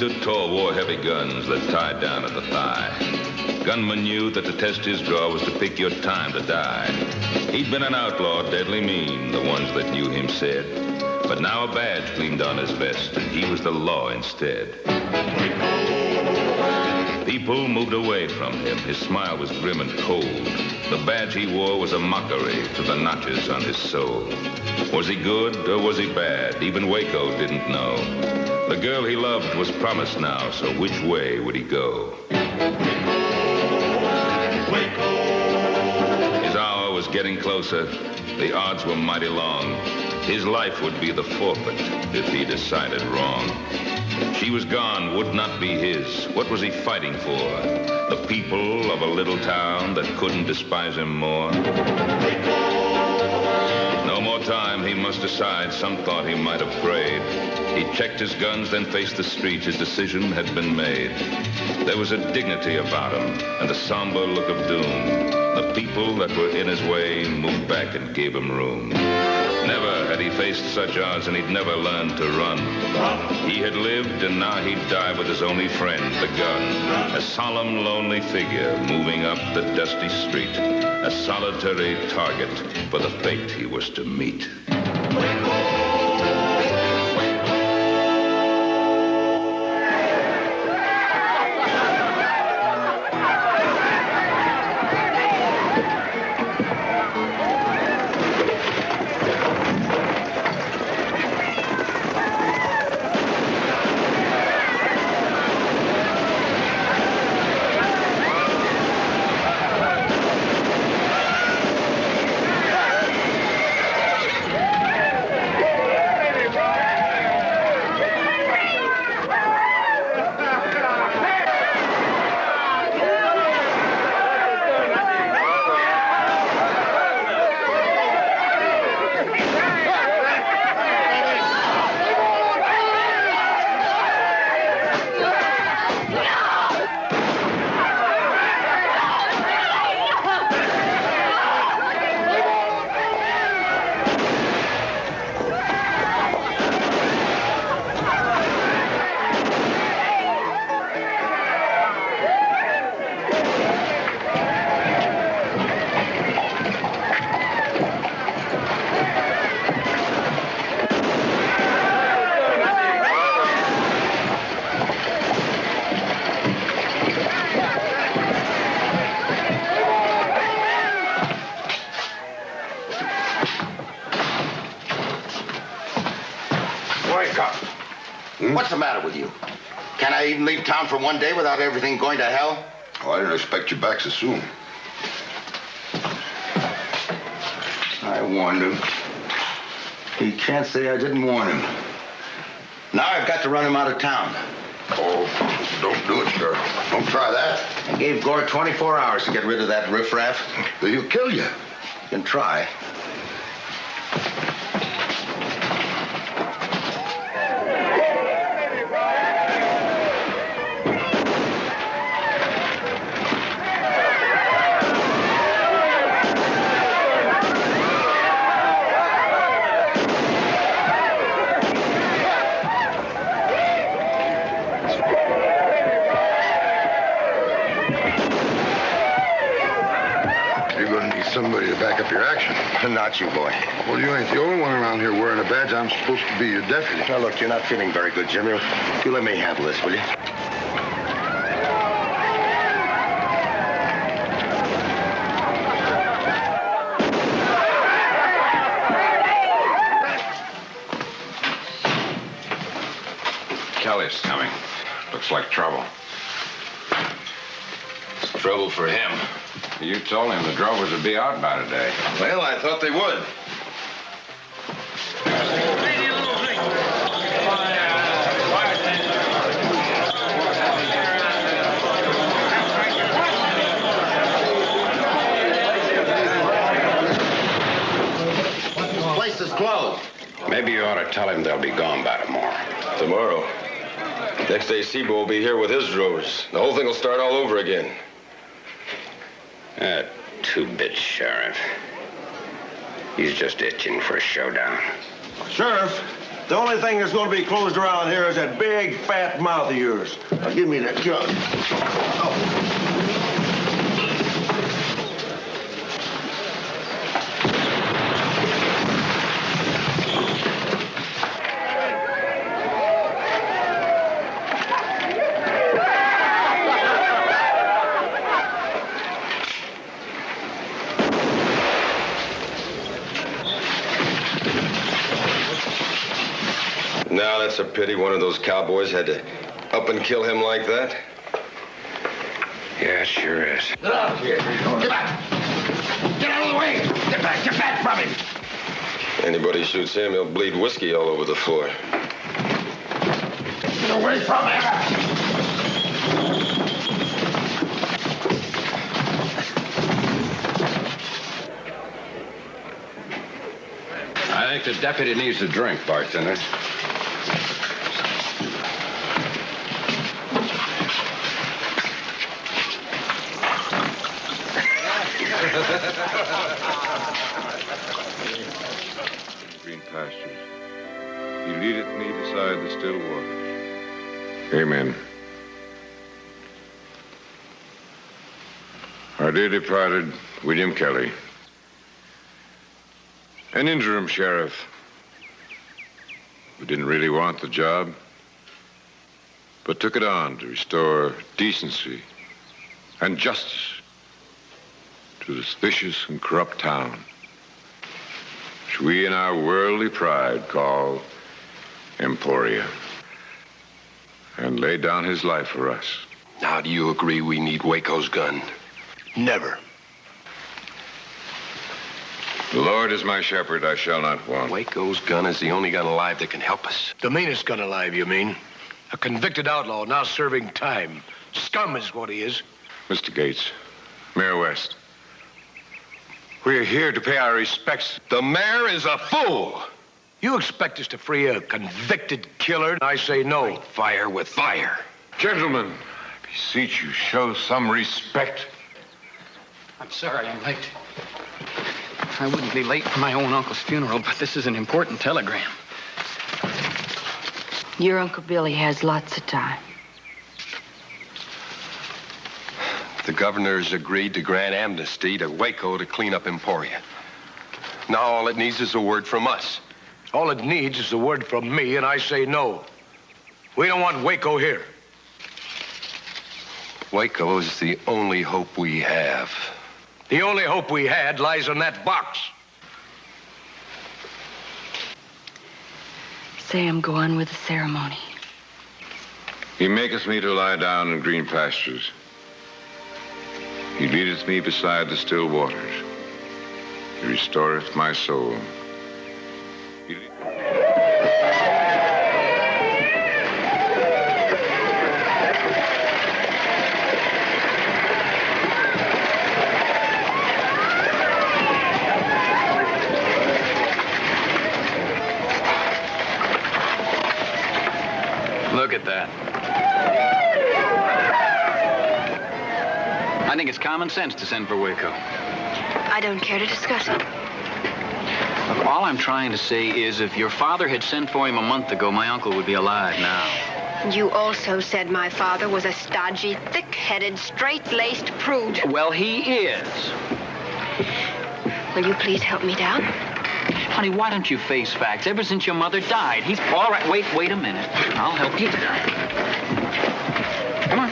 stood tall, wore heavy guns that tied down at the thigh. Gunman knew that to test his draw was to pick your time to die. He'd been an outlaw, deadly mean, the ones that knew him said. But now a badge gleamed on his vest, and he was the law instead. People moved away from him. His smile was grim and cold. The badge he wore was a mockery to the notches on his soul. Was he good or was he bad? Even Waco didn't know. The girl he loved was promised now, so which way would he go? His hour was getting closer. The odds were mighty long. His life would be the forfeit if he decided wrong. She was gone, would not be his. What was he fighting for? The people of a little town that couldn't despise him more? No more time, he must decide. Some thought he might have prayed. He checked his guns, then faced the street. His decision had been made. There was a dignity about him and a somber look of doom. The people that were in his way moved back and gave him room. Never had he faced such odds, and he'd never learned to run. He had lived, and now he'd die with his only friend, the gun. A solemn, lonely figure moving up the dusty street. A solitary target for the fate he was to meet. What's the matter with you? Can I even leave town for one day without everything going to hell? Oh, I didn't expect you back so soon. I warned him. He can't say I didn't warn him. Now I've got to run him out of town. Oh, don't do it, Sheriff. Don't try that. I gave Gore 24 hours to get rid of that riffraff. He'll kill you. You can try. Somebody to back up your action. Not you, boy. Well, you ain't the only one around here wearing a badge. I'm supposed to be your deputy. Now, look, you're not feeling very good, Jimmy. You let me handle this, will you? Kelly's coming. Looks like trouble. It's trouble for him. You told him the drovers would be out by today. Well, I thought they would. This place is closed. Maybe you ought to tell him they'll be gone by tomorrow. Tomorrow. Next day, Sebo will be here with his drovers. The whole thing will start all over again. That two-bit sheriff. He's just itching for a showdown. Sheriff, The only thing that's going to be closed around here is that big, fat mouth of yours. Now, give me that jug. Oh. Now, that's a pity one of those cowboys had to up and kill him like that. Yeah, it sure is. Get out of here. Get back. Get out of the way. Get back. Get back from him. Anybody shoots him, he'll bleed whiskey all over the floor. Get away from him. I think the deputy needs a drink, bartender. Green pastures. He leadeth me beside the still waters. Amen. Our dear departed William Kelly, an interim sheriff who didn't really want the job, but took it on to restore decency and justice to this vicious and corrupt town, which we in our worldly pride call Emporia, and laid down his life for us. Now, do you agree we need Waco's gun? Never. The Lord is my shepherd, I shall not want. Waco's gun is the only gun alive that can help us. The meanest gun alive, you mean? A convicted outlaw now serving time. Scum is what he is. Mr. Gates, Mayor West, we're here to pay our respects. The mayor is a fool! You expect us to free a convicted killer? I say no. Fire with fire. Gentlemen, I beseech you, show some respect. I'm sorry I'm late. I wouldn't be late for my own uncle's funeral, but this is an important telegram. Your Uncle Billy has lots of time. The governor's agreed to grant amnesty to Waco to clean up Emporia. Now all it needs is a word from us. All it needs is a word from me, and I say no. We don't want Waco here. Waco is the only hope we have. The only hope we had lies in that box. Sam, go on with the ceremony. He maketh me to lie down in green pastures. He leadeth me beside the still waters. He restoreth my soul. Look at that. I think it's common sense to send for Waco. I don't care to discuss it. Look, all I'm trying to say is if your father had sent for him a month ago, my uncle would be alive now. You also said my father was a stodgy, thick-headed, straight-laced prude. Well, he is. Will you please help me down? Honey, why don't you face facts? Ever since your mother died, he's... All right, wait a minute. I'll help you down. Come on.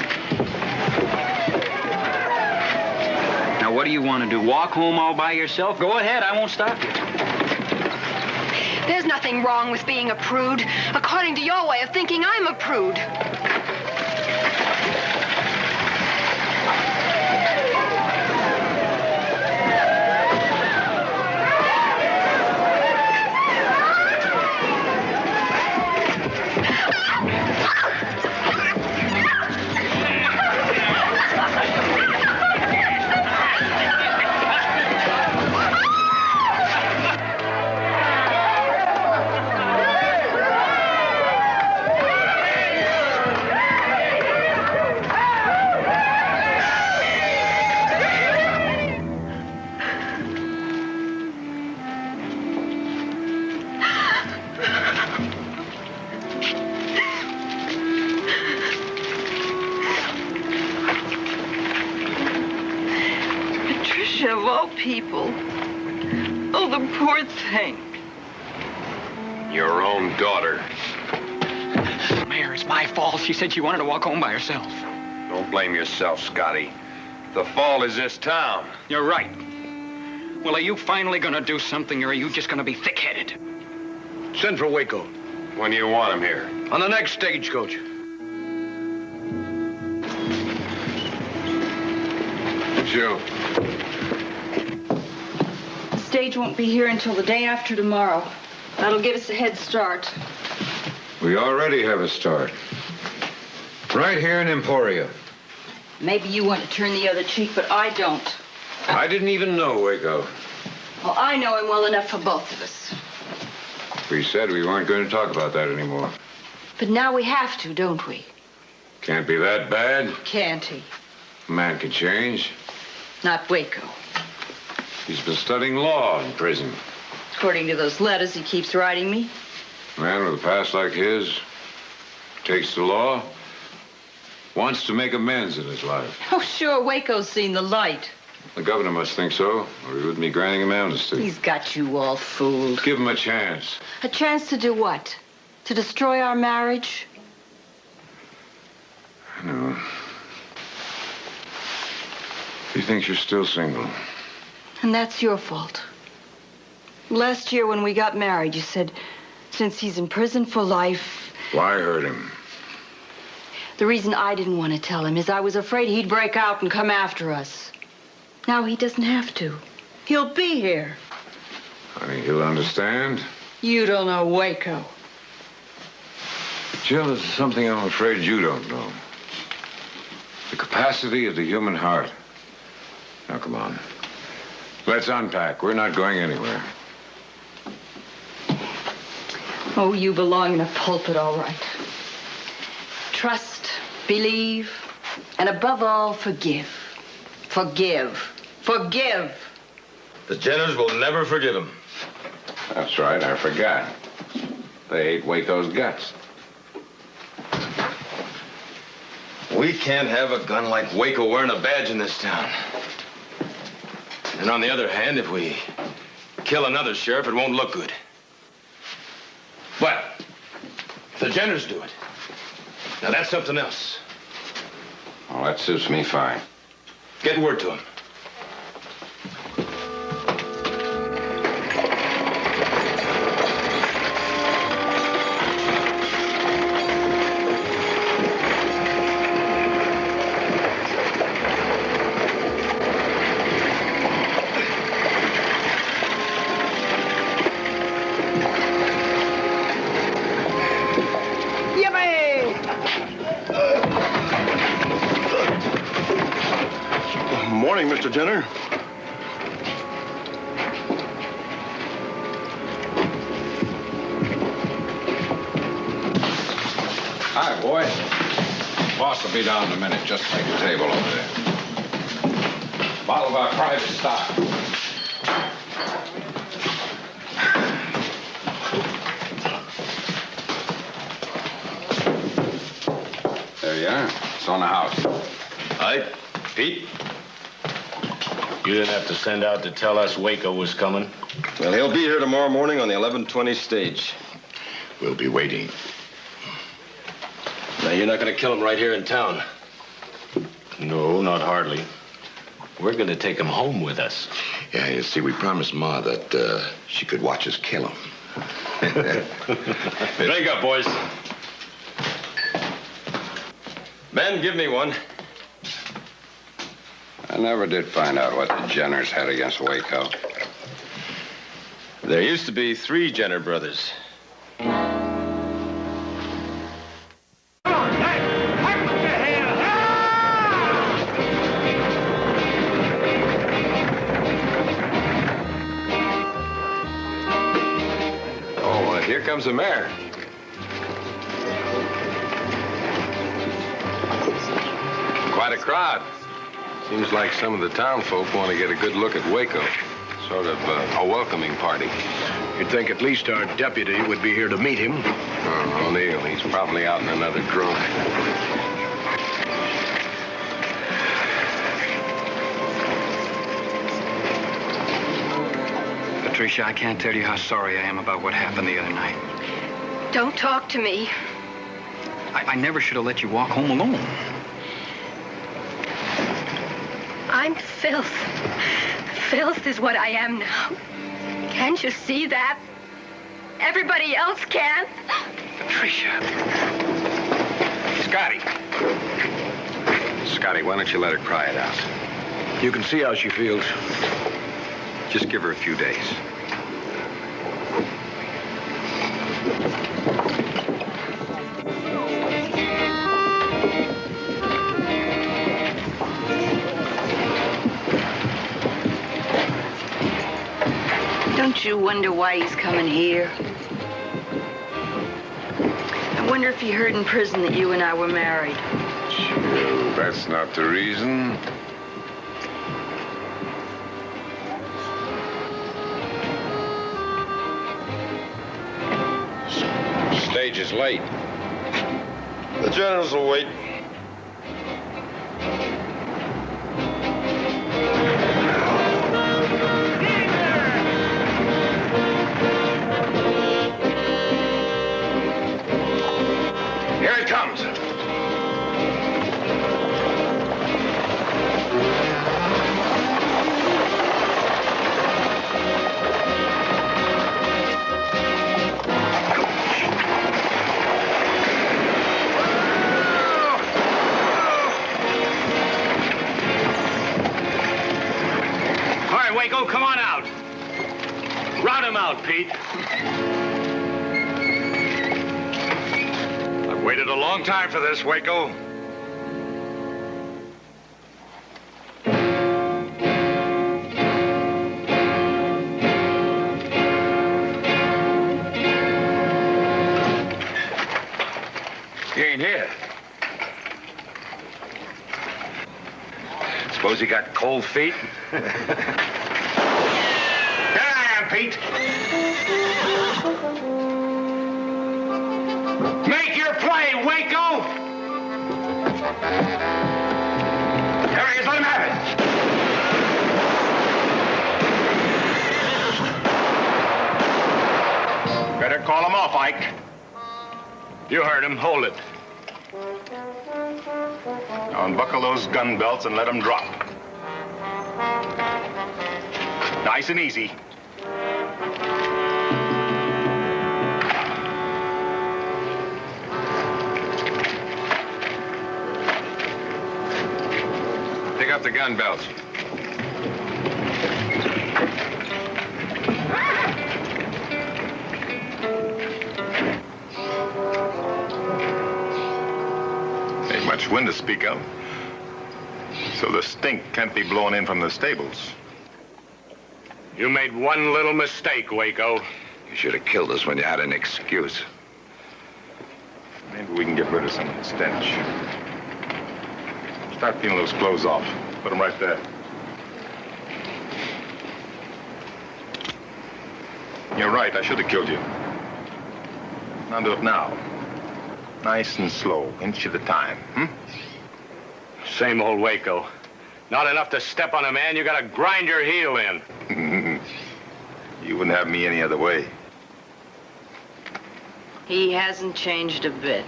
Now, what do you want to do? Walk home all by yourself? Go ahead, I won't stop you. There's nothing wrong with being a prude. According to your way of thinking, I'm a prude. people. Oh, the poor thing. Your own daughter. Mayor, it's my fault. She said she wanted to walk home by herself. Don't blame yourself, Scotty. The fault is this town. You're right. Well, are you finally gonna do something, or are you just gonna be thick-headed? Send for Waco. When do you want him here? On the next stagecoach. Joe. The stage won't be here until the day after tomorrow. That'll give us a head start. We already have a start. Right here in Emporia. Maybe you want to turn the other cheek, but I don't. I didn't even know Waco. Well, I know him well enough for both of us. We said we weren't going to talk about that anymore. But now we have to, don't we? Can't be that bad. Can't he? A man can change. Not Waco. He's been studying law in prison. According to those letters he keeps writing me. A man with a past like his takes the law, wants to make amends in his life. Oh, sure, Waco's seen the light. The governor must think so, or he wouldn't be granting him amnesty. He's got you all fooled. Give him a chance. A chance to do what? To destroy our marriage? I know. He thinks you're still single. And that's your fault. Last year when we got married, you said, since he's in prison for life... Why hurt him? The reason I didn't want to tell him is I was afraid he'd break out and come after us. Now he doesn't have to. He'll be here. Honey, he'll understand. You don't know Waco. Jill, there's something I'm afraid you don't know. The capacity of the human heart. Now, come on. Let's unpack. We're not going anywhere. Oh, you belong in a pulpit, all right. Trust, believe, and above all, forgive. Forgive. Forgive. The Jenners will never forgive him. That's right, I forgot. They ate Waco's guts. We can't have a gun like Waco wearing a badge in this town. And on the other hand, if we kill another sheriff, it won't look good. But if the Jenners do it, now that's something else. Well, that suits me fine. Get word to him. Morning, Mr. Jenner. Hi, boy. Boss will be down in a minute. Just take the table over there. Bottle of our private stock. There you are. It's on the house. Hi, Pete. You didn't have to send out to tell us Waco was coming. Well, he'll be here tomorrow morning on the 11:20 stage. We'll be waiting. Now, you're not going to kill him right here in town. No, not hardly. We're going to take him home with us. Yeah, you see, we promised Ma that she could watch us kill him. Drink up, boys. Ben, give me one. I never did find out what the Jenners had against Waco. There used to be 3 Jenner brothers. Oh, here comes the mayor. Quite a crowd. Seems like some of the town folk want to get a good look at Waco. Sort of a welcoming party. You'd think at least our deputy would be here to meet him. Oh, O'Neill, he's probably out in another drunk. Patricia, I can't tell you how sorry I am about what happened the other night. Don't talk to me. I never should have let you walk home alone. I'm filth. Filth is what I am now. Can't you see that? Everybody else can. Patricia. Scotty. Scotty, why don't you let her cry it out? You can see how she feels. Just give her a few days. Don't you wonder why he's coming here? I wonder if he heard in prison that you and I were married. Phew, that's not the reason. Stage is late. The generals will wait. Here it comes. Waco, come on out. Rout him out, Pete. I've waited a long time for this, Waco. He ain't here. Suppose he got cold feet? There I am, Pete. Make your play, Waco! There he is, let him have it. Better call him off, Ike. You heard him, hold it. Now unbuckle those gun belts and let them drop. Nice and easy. Pick up the gun belts. Ain't much wind to speak of, so the stink can't be blown in from the stables. You made one little mistake, Waco. You should have killed us when you had an excuse. Maybe we can get rid of some of the stench. Start peeling those clothes off. Put them right there. You're right, I should have killed you. Now do it now. Nice and slow, inch at a time, Same old Waco. Not enough to step on a man, you gotta grind your heel in. You wouldn't have me any other way. He hasn't changed a bit.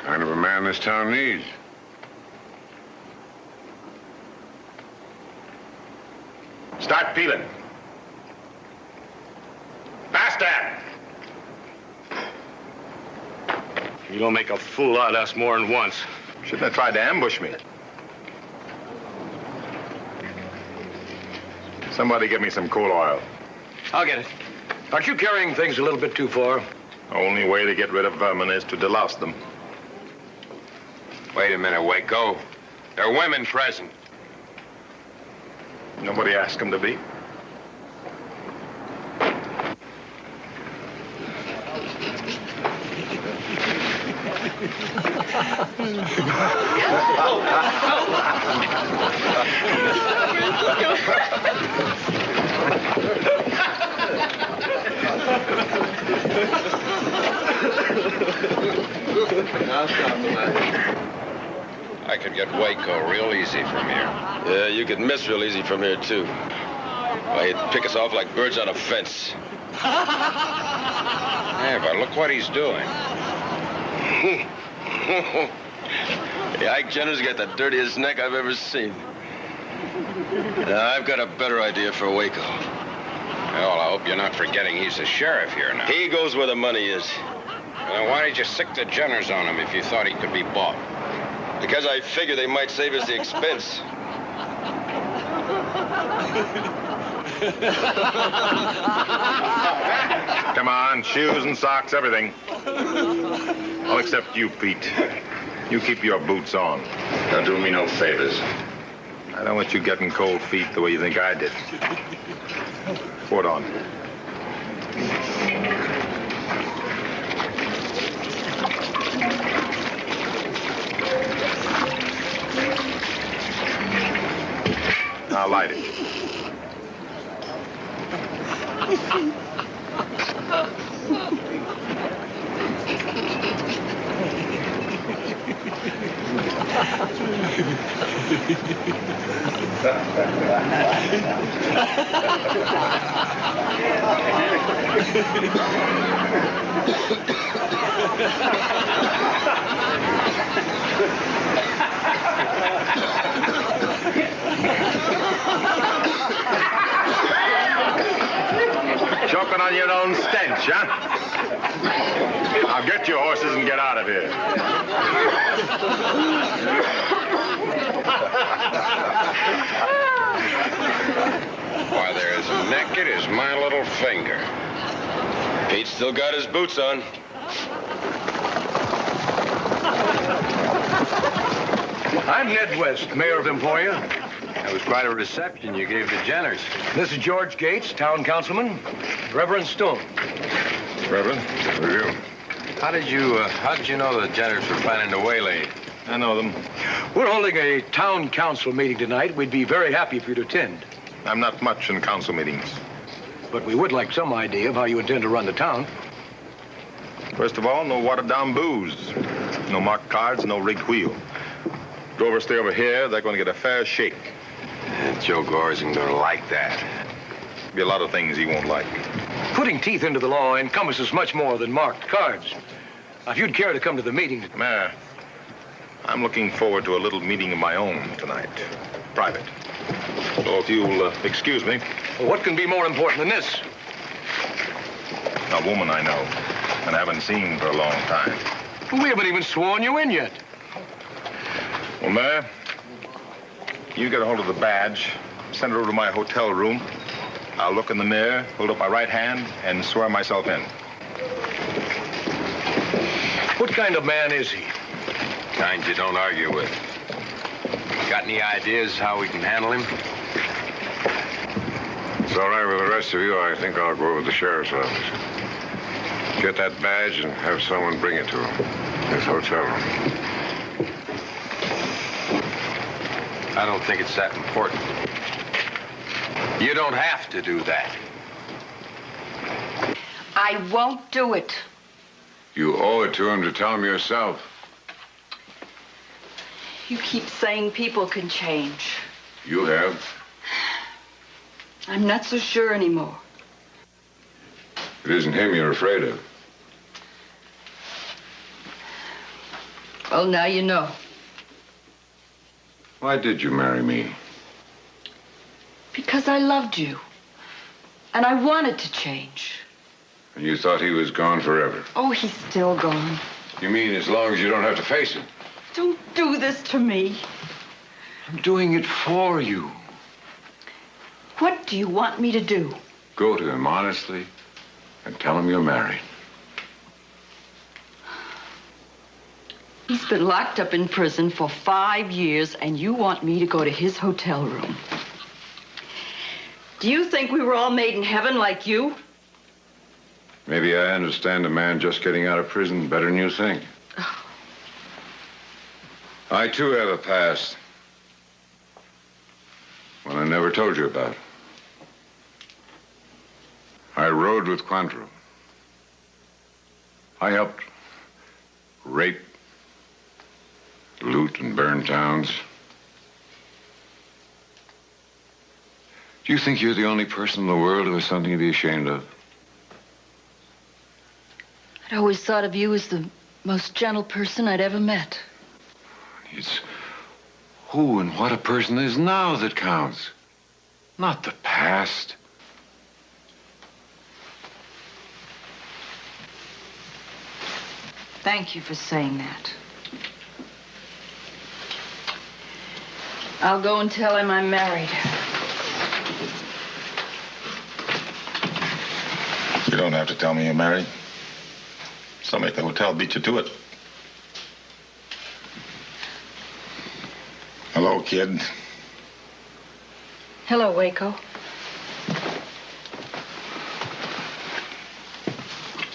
Kind of a man this town needs. Start peeling. Faster! You don't make a fool out of us more than once. Shouldn't have tried to ambush me. Somebody get me some coal oil. I'll get it. Aren't you carrying things a little bit too far? Only way to get rid of vermin is to delouse them. Wait a minute, Waco. There are women present. Nobody asked them to be. I could get Waco real easy from here. Yeah, you could miss real easy from here, too. Why, he'd pick us off like birds on a fence. Yeah, but look what he's doing. The Ike Jenner's got the dirtiest neck I've ever seen. Now, I've got a better idea for Waco. Well, I hope you're not forgetting he's the sheriff here now. He goes where the money is. Then why did you sick the Jenners on him if you thought he could be bought? Because I figure they might save us the expense. Come on, shoes and socks, everything. All except you, Pete. You keep your boots on. Don't do me no favors. I don't want you getting cold feet the way you think I did. Put on. Now light it. Choking on your own stench, huh? Now get your horses and get out of here. Why, they're as naked as my little finger. Pete's still got his boots on. I'm Ned West, mayor of Emporia. That was quite a reception you gave the Jenners. This is George Gates, town councilman. Reverend Stone. Reverend, review. How did you know the Jenners were planning to waylay? I know them. We're holding a town council meeting tonight. We'd be very happy if you'd attend. I'm not much in council meetings. But we would like some idea of how you intend to run the town. First of all, no watered-down booze. No marked cards, no rigged wheel. Drovers stay over here, they're going to get a fair shake. Joe Gore isn't going to like that. Be a lot of things he won't like. Putting teeth into the law encompasses much more than marked cards. Now, if you'd care to come to the meeting... Mayor, I'm looking forward to a little meeting of my own tonight. Private. So if you'll excuse me... Well, what can be more important than this? A woman I know and haven't seen for a long time. We haven't even sworn you in yet. Well, Mayor, you get a hold of the badge, send it over to my hotel room. I'll look in the mirror, hold up my right hand, and swear myself in. What kind of man is he? Kind you don't argue with. Got any ideas how we can handle him? It's all right with the rest of you. I think I'll go over to the sheriff's office. Get that badge and have someone bring it to him. His hotel room. I don't think it's that important. You don't have to do that. I won't do it. You owe it to him to tell him yourself. You keep saying people can change. You have. I'm not so sure anymore. It isn't him you're afraid of. Well, now you know. Why did you marry me? Because I loved you. And I wanted to change. And you thought he was gone forever. Oh, he's still gone. You mean as long as you don't have to face him? Don't do this to me. I'm doing it for you. What do you want me to do? Go to him honestly and tell him you're married. He's been locked up in prison for 5 years, and you want me to go to his hotel room. Do you think we were all made in heaven like you? Maybe I understand a man just getting out of prison better than you think. I, too, have a past. One I never told you about. I rode with Quantrill. I helped rape, loot, and burn towns. Do you think you're the only person in the world who has something to be ashamed of? I'd always thought of you as the most gentle person I'd ever met. It's who and what a person is now that counts, not the past. Thank you for saying that. I'll go and tell him I'm married. You don't have to tell me you're married. Somebody at the hotel beat you to it. Hello, kid. Hello, Waco.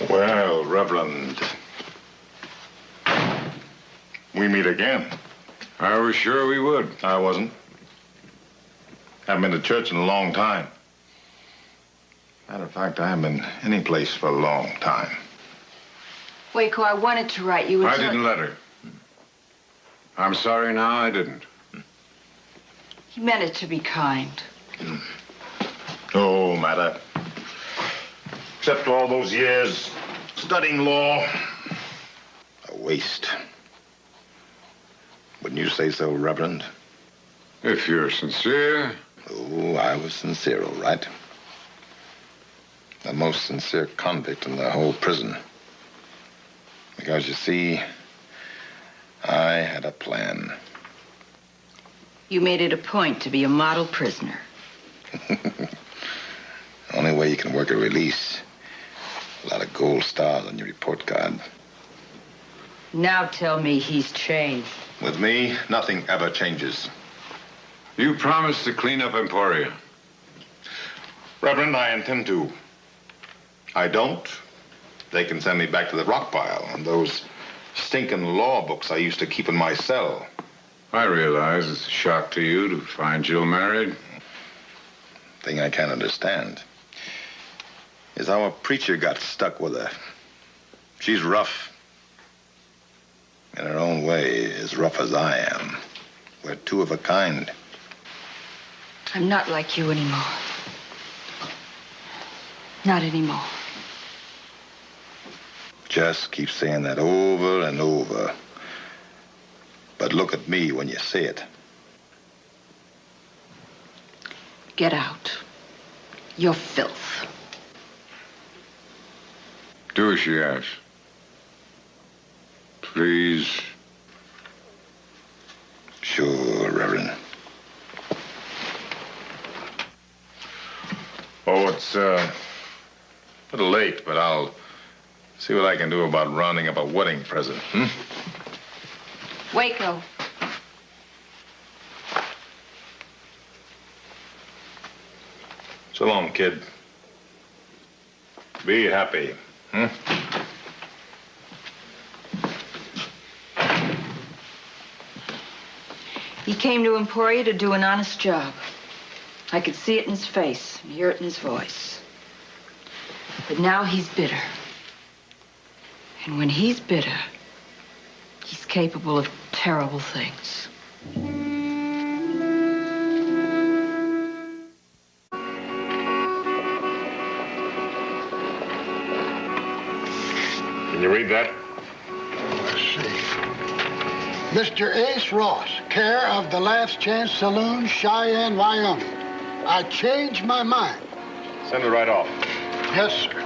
Well, Reverend, we meet again. I was sure we would. I wasn't. Haven't been to church in a long time. Matter of fact, I haven't been any place for a long time. Waco, I wanted to write you. I didn't let her. I'm sorry now I didn't. He meant it to be kind. No matter. Except all those years studying law. A waste. Wouldn't you say so, Reverend? If you're sincere. Oh, I was sincere, all right. The most sincere convict in the whole prison. Because, you see, I had a plan. You made it a point to be a model prisoner. Only way you can work a release. A lot of gold stars on your report card. Now tell me he's changed. With me, nothing ever changes. You promised to clean up Emporia. Reverend, I intend to. I don't. They can send me back to the rock pile and those stinking law books I used to keep in my cell. I realize it's a shock to you to find Jill married. Thing I can't understand is how a preacher got stuck with her. She's rough. In her own way, as rough as I am. We're two of a kind. I'm not like you anymore. Not anymore. Just keep saying that over and over. But look at me when you say it. Get out. You're filth. Do as she asks. Please. Sure, Reverend. Oh, it's a little late, but I'll see what I can do about rounding up a wedding present, Waco. So long, kid. Be happy, He came to Emporia to do an honest job. I could see it in his face and hear it in his voice. But now he's bitter. And when he's bitter, he's capable of terrible things. Can you read that? Let's see. Mr. Ace Ross, care of the Last Chance Saloon, Cheyenne, Wyoming. I changed my mind. Send it right off. Yes, sir.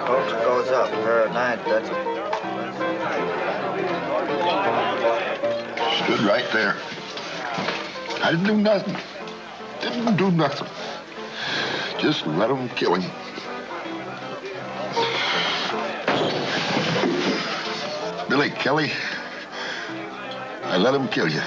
Folks, it goes up per night. That's Stood right there. I didn't do nothing. Didn't do nothing. Just let them kill him. Billy Kelly, I let him kill you.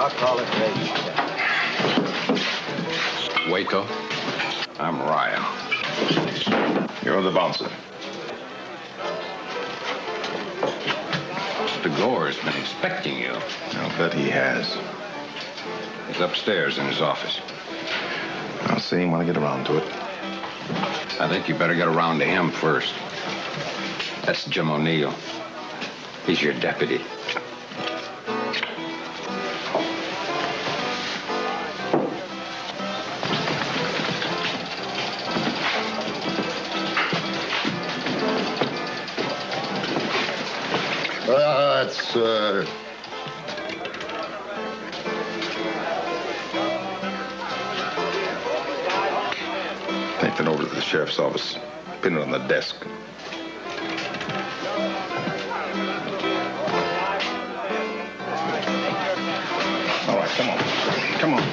I'll call it ready. Waco. I'm Ryan. You're the bouncer. Mr. Gore's been expecting you. I'll bet he has. He's upstairs in his office. I'll see him when I get around to it. I think you better get around to him first. That's Jim O'Neill. He's your deputy. Take that over to the sheriff's office. Pin it on the desk. All right, come on. Come on.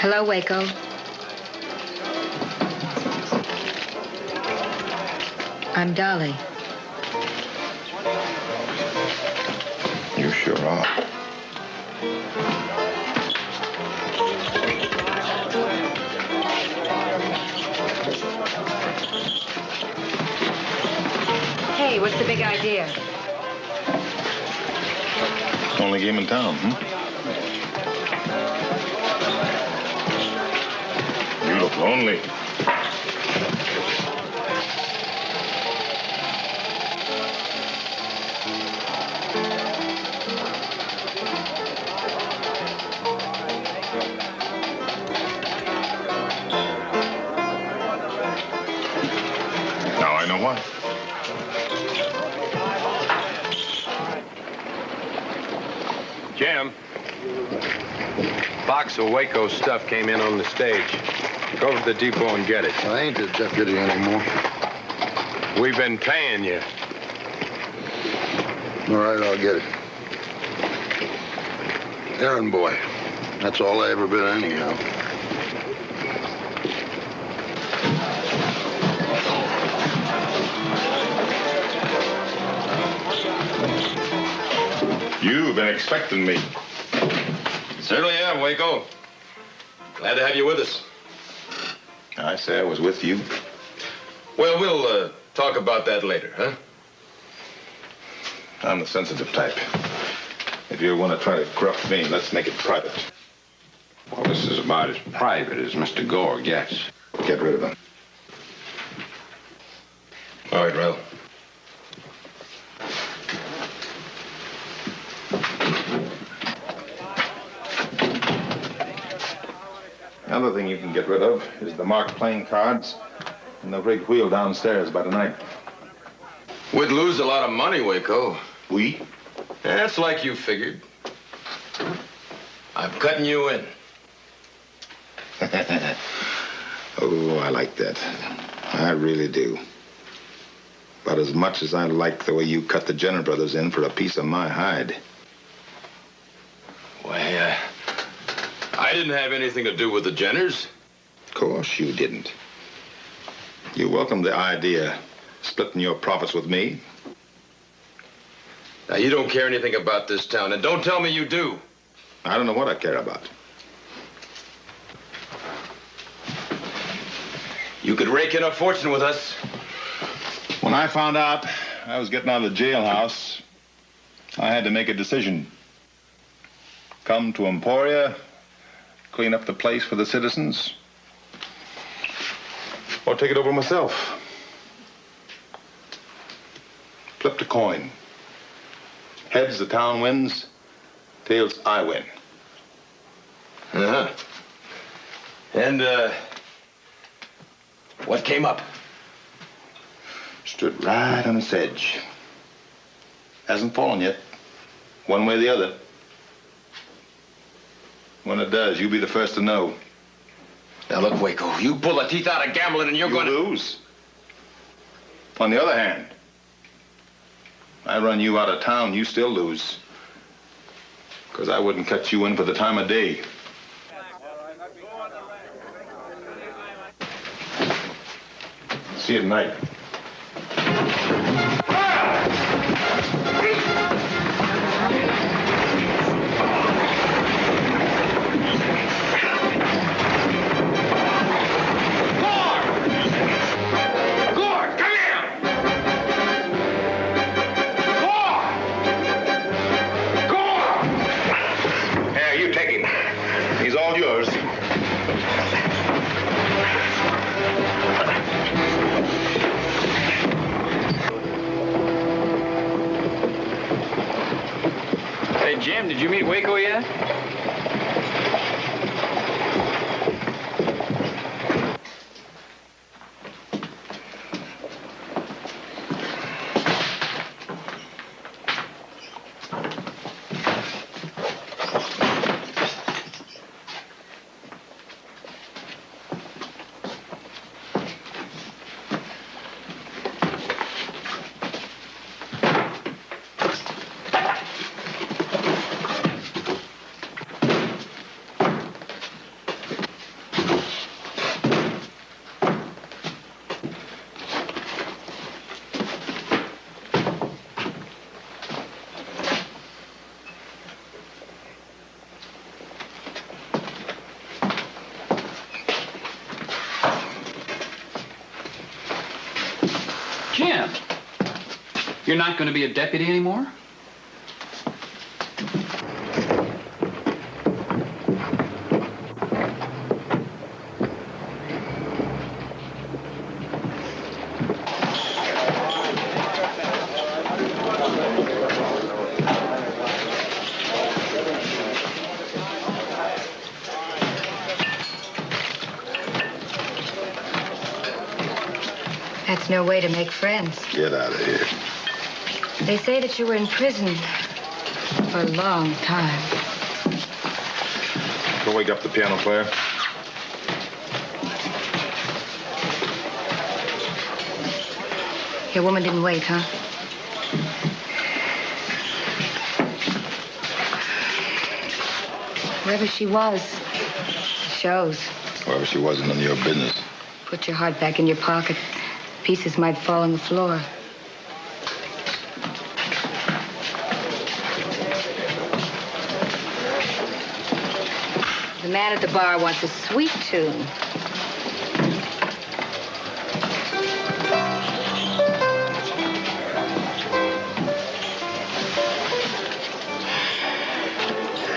Hello, Waco. I'm Dolly. You sure are. Hey, what's the big idea? Only game in town, You look lonely. Now I know why. Jim, box of Waco stuff came in on the stage. Go over to the depot and get it. I ain't the deputy anymore. We've been paying you. All right, I'll get it. Errand boy. That's all I ever been anyhow. You've been expecting me. Certainly am, Waco. Glad to have you with us. I say I was with you. Well, we'll talk about that later, huh? I'm the sensitive type. If you want to try to gruff me, let's make it private. Well, this is about as private as Mr. Gore gets. Get rid of him. All right, Rel. Another thing you can get rid of is the marked playing cards and the rigged wheel downstairs by tonight. We'd lose a lot of money, Waco. We? That's like you figured. I'm cutting you in. Oh, I like that. I really do. About as much as I like the way you cut the Jenner brothers in for a piece of my hide. Why, I didn't have anything to do with the Jenners. Of course you didn't. You welcomed the idea, splitting your profits with me. Now, you don't care anything about this town, and don't tell me you do. I don't know what I care about. You could rake in a fortune with us. When I found out I was getting out of the jailhouse, I had to make a decision. Come to Emporia, clean up the place for the citizens, or take it over myself. Flipped a coin. Heads, the town wins. Tails, I win. Uh-huh. And, what came up? Stood right on its edge. Hasn't fallen yet. One way or the other. When it does, you'll be the first to know. Now look, Waco, you pull the teeth out of gambling and you're You gonna lose. On the other hand, I run you out of town, you still lose. Because I wouldn't cut you in for the time of day. See you tonight. He's all yours. Hey, Jim, did you meet Waco yet? Jim, you're not going to be a deputy anymore? That's no way to make friends. Get out of here. They say that you were in prison for a long time. Go wake up the piano player. Your woman didn't wake, huh? Wherever she was, it shows. Wherever she was, none of your business. Put your heart back in your pocket. Pieces might fall on the floor. The man at the bar wants a sweet tune.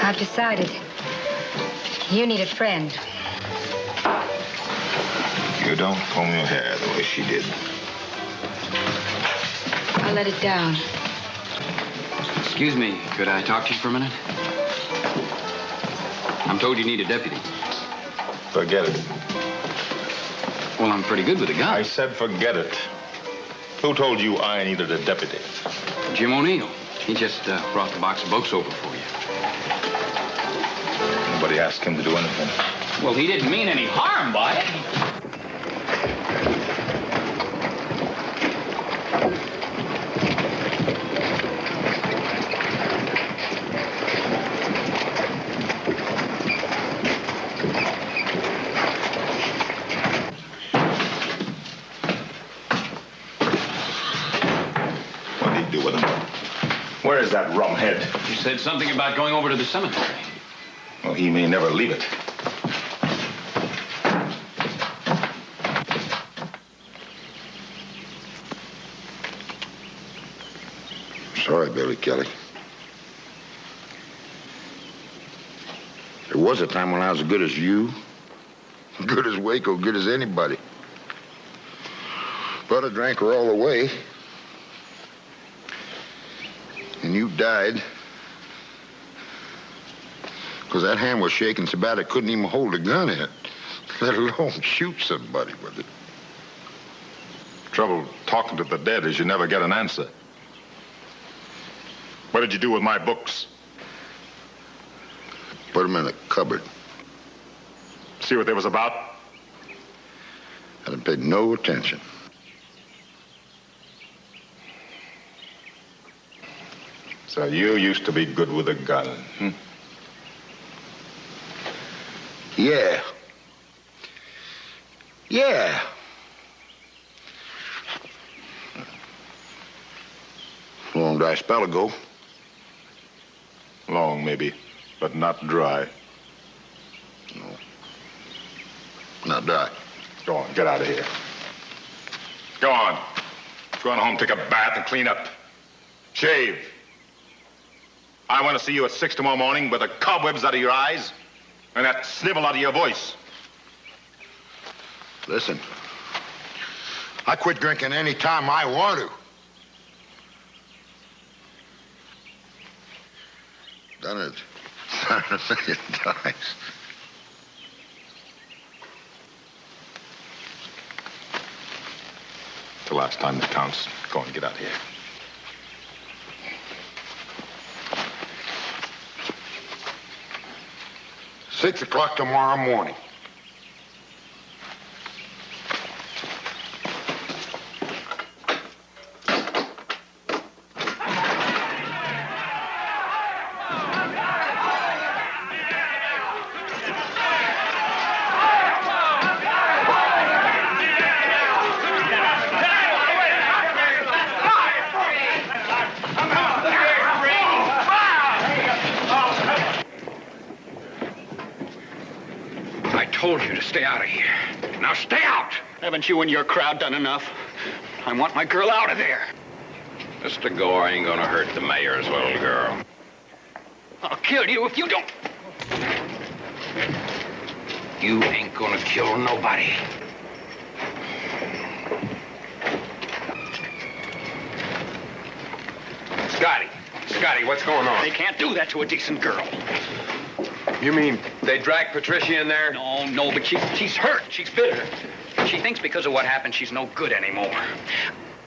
I've decided. You need a friend. You don't comb your hair the way she did. I'll let it down. Excuse me, could I talk to you for a minute? I'm told you need a deputy. Forget it. Well, I'm pretty good with a gun. I said forget it. Who told you I needed a deputy? Jim O'Neill. He just brought the box of books over for you. Nobody asked him to do anything. Well, he didn't mean any harm by it. Where is that rumhead? You said something about going over to the cemetery. Well, he may never leave it. Sorry, Billy Kelly. There was a time when I was as good as you, good as Waco, good as anybody. But I drank her all the way. And you died because that hand was shaking so bad I couldn't even hold a gun in it, let alone shoot somebody with it. Trouble talking to the dead is you never get an answer. What did you do with my books? Put them in a cupboard. See what they was about? I didn't pay no attention. So you used to be good with a gun, hmm? Yeah. Yeah. Long dry spell ago. Long, maybe, but not dry. No. Not dry. Go on, get out of here. Go on. Go on home, take a bath, and clean up. Shave. I want to see you at 6 tomorrow morning with the cobwebs out of your eyes and that snivel out of your voice. Listen, I quit drinking any time I want to. Done it a million times. The last time that counts. Go on, get out of here. Six o'clock tomorrow morning. I told you to stay out of here. Now stay out! Haven't you and your crowd done enough? I want my girl out of there. Mr. Gore ain't gonna hurt the mayor's little girl. I'll kill you if you don't. You ain't gonna kill nobody. Scotty, what's going on? They can't do that to a decent girl. You mean they dragged Patricia in there? No, but she's hurt. She's bitter. She thinks because of what happened, she's no good anymore.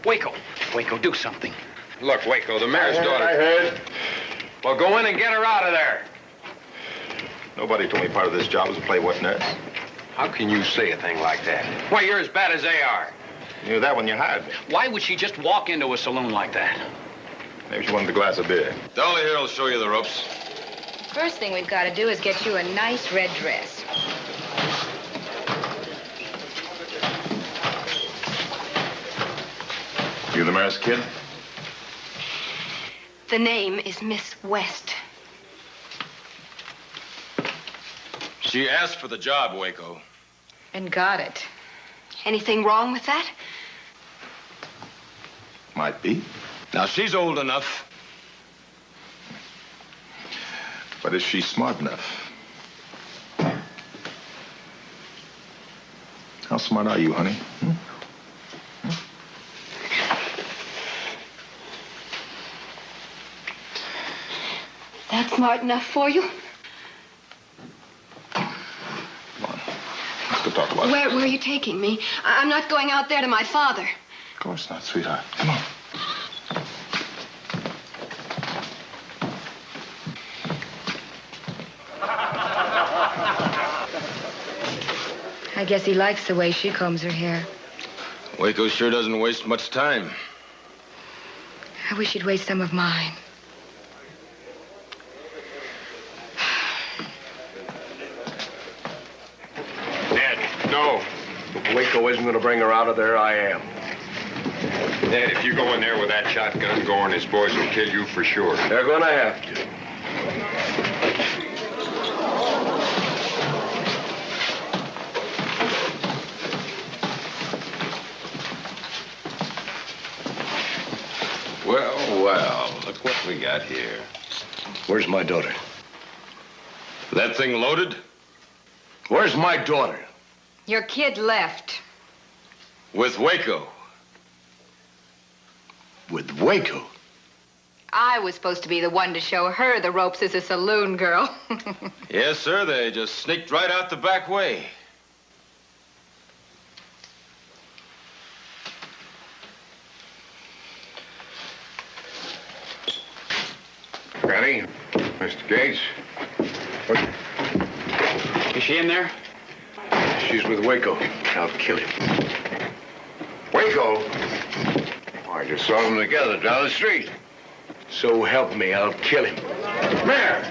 Waco, do something. Look, Waco, the mayor's daughter. I heard. Well, go in and get her out of there. Nobody told me part of this job was to play wet nurse. How can you say a thing like that? Why, you're as bad as they are. You knew that when you hired me. Why would she just walk into a saloon like that? Maybe she wanted a glass of beer. Dolly here will show you the ropes. First thing we've got to do is get you a nice red dress. You the mayor's kid? The name is Miss West. She asked for the job, Waco. And got it. Anything wrong with that? Might be. Now, she's old enough. But is she smart enough? How smart are you, honey? Hmm? That smart enough for you? Come on. Let's go talk about it. Where are you taking me? I'm not going out there to my father. Of course not, sweetheart. Come on. I guess he likes the way she combs her hair. Waco sure doesn't waste much time. I wish he'd waste some of mine. Ned, no. If Waco isn't going to bring her out of there, I am. Ned, if you go in there with that shotgun, Gore and his boys will kill you for sure. They're going to have to. Well, look what we got here. Where's my daughter? That thing loaded? Where's my daughter? Your kid left. With Waco. With Waco? I was supposed to be the one to show her the ropes as a saloon girl. Yes, sir. They just sneaked right out the back way. Ready? Mr. Gates? Is she in there? She's with Waco. I'll kill him. Waco? Oh, I just saw them together down the street. So help me, I'll kill him. Mayor!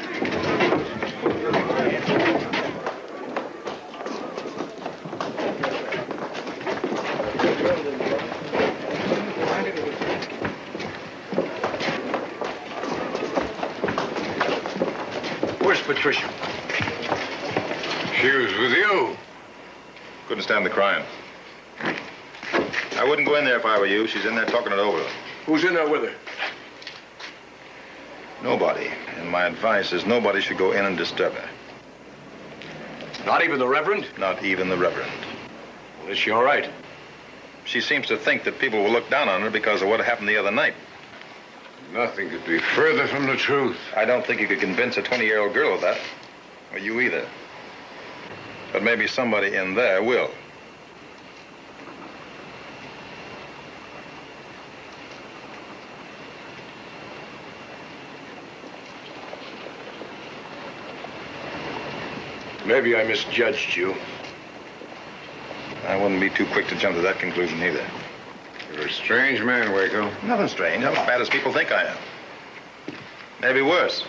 Where's Patricia? She was with you. Couldn't stand the crying. I wouldn't go in there if I were you. She's in there talking it over. Who's in there with her? Nobody. And my advice is nobody should go in and disturb her. Not even the Reverend? Not even the Reverend. Well, is she all right? She seems to think that people will look down on her because of what happened the other night. Nothing could be further from the truth. I don't think you could convince a 20-year-old girl of that. Or you either. But maybe somebody in there will. Maybe I misjudged you. I wouldn't be too quick to jump to that conclusion either. You're a strange man, Waco. Nothing strange. I'm as bad as people think I am. Maybe worse.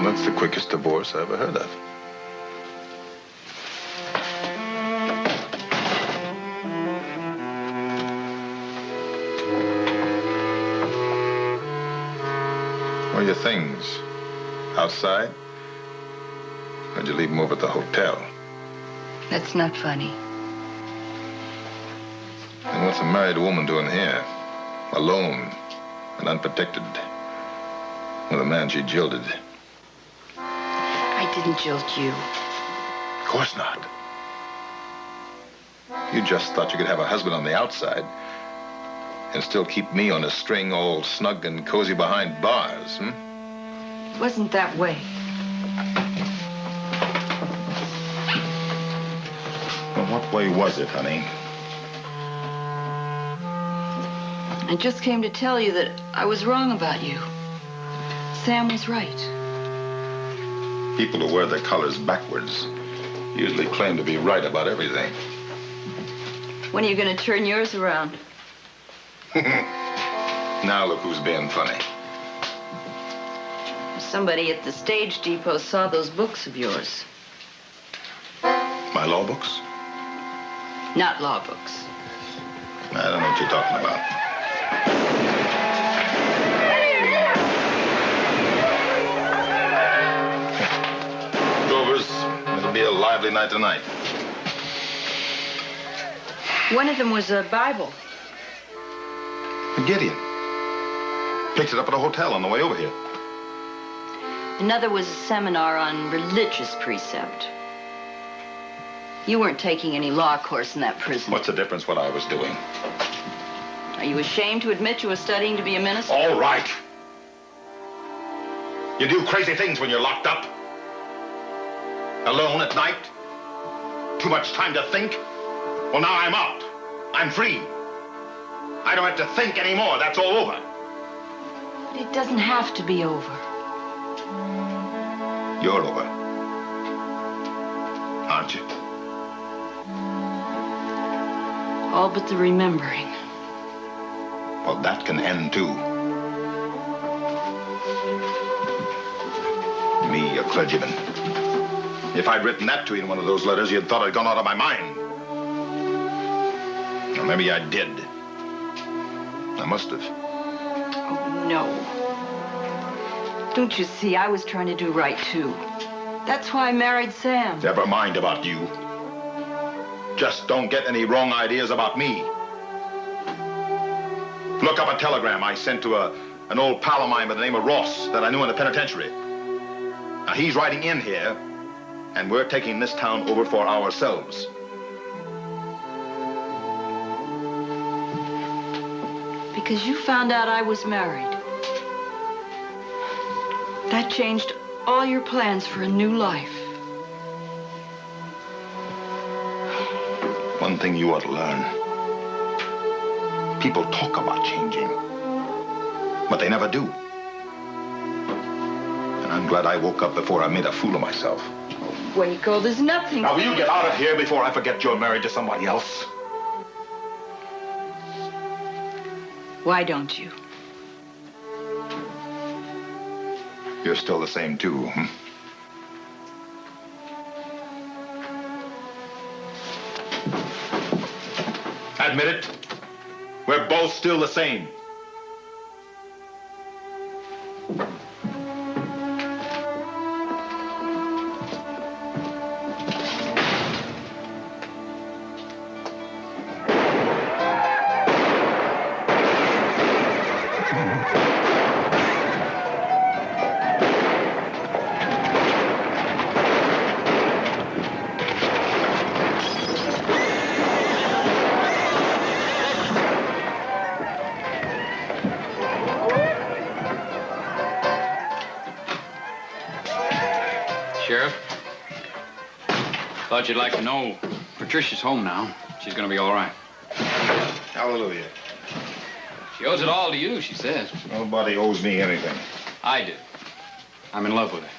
That's the quickest divorce I ever heard of. Where are your things? Outside? Or did you leave them over at the hotel? That's not funny. And what's a married woman doing here? Alone and unprotected with a man she jilted. I didn't jilt you. Of course not. You just thought you could have a husband on the outside and still keep me on a string all snug and cozy behind bars, hmm? It wasn't that way. Well, what way was it, honey? I just came to tell you that I was wrong about you. Sam was right. People who wear their colors backwards usually claim to be right about everything. When are you going to turn yours around? Now look who's being funny. Somebody at the stage depot saw those books of yours. My law books? Not law books. I don't know what you're talking about. It'll be a lively night tonight. One of them was a Bible. Gideon. Picked it up at a hotel on the way over here. Another was a seminar on religious precept. You weren't taking any law course in that prison. What's the difference what I was doing? Are you ashamed to admit you were studying to be a minister? All right. You do crazy things when you're locked up. Alone at night? Too much time to think? Well, now I'm out. I'm free. I don't have to think anymore. That's all over. But it doesn't have to be over. You're over. Aren't you? All but the remembering. Well, that can end, too. Me, a clergyman. If I'd written that to you in one of those letters, you'd thought I'd gone out of my mind. Or maybe I did. I must have. Oh, no. Don't you see, I was trying to do right, too. That's why I married Sam. Never mind about you. Just don't get any wrong ideas about me. Look up a telegram I sent to an old pal of mine by the name of Ross that I knew in the penitentiary. Now, he's writing in here, and we're taking this town over for ourselves. Because you found out I was married. That changed all your plans for a new life. One thing you ought to learn. People talk about changing, but they never do. And I'm glad I woke up before I made a fool of myself. Waco, there's nothing... Now, will you get out of here before I forget you're married to somebody else? Why don't you? You're still the same, too, hmm? Admit it. We're both still the same. Sheriff, thought you'd like to know Patricia's home now. She's gonna be all right. Hallelujah. She owes it all to you, she says. Nobody owes me anything. I do. I'm in love with her.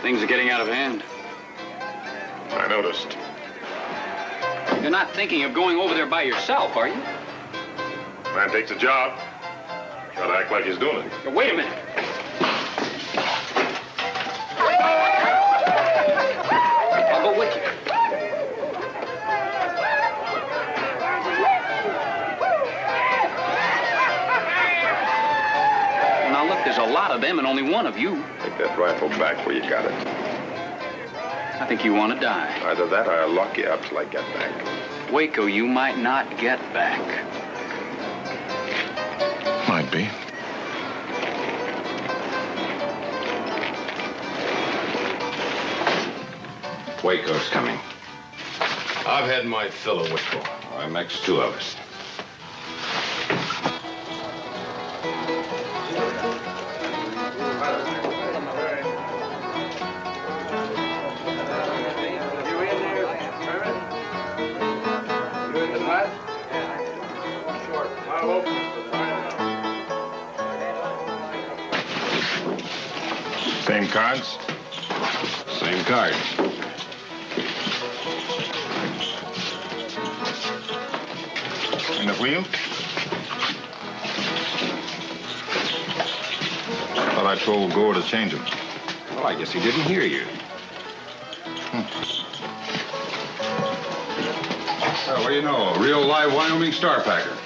Things are getting out of hand. I noticed. You're not thinking of going over there by yourself, are you? Man takes a job. Gotta act like he's doing it. Now, wait a minute. I'll go with you. Well, now, look, there's a lot of them and only one of you. Take that rifle back where you got it. I think you want to die. Either that or I'll lock you up till I get back. Waco, you might not get back. Might be. Waco's coming. I've had my fill of Waco. That makes two of us. Same cards? Same cards. And the wheel? Thought I told Gore to change them. Well, I guess he didn't hear you. Well, what do you know? A real live Wyoming Star Packer.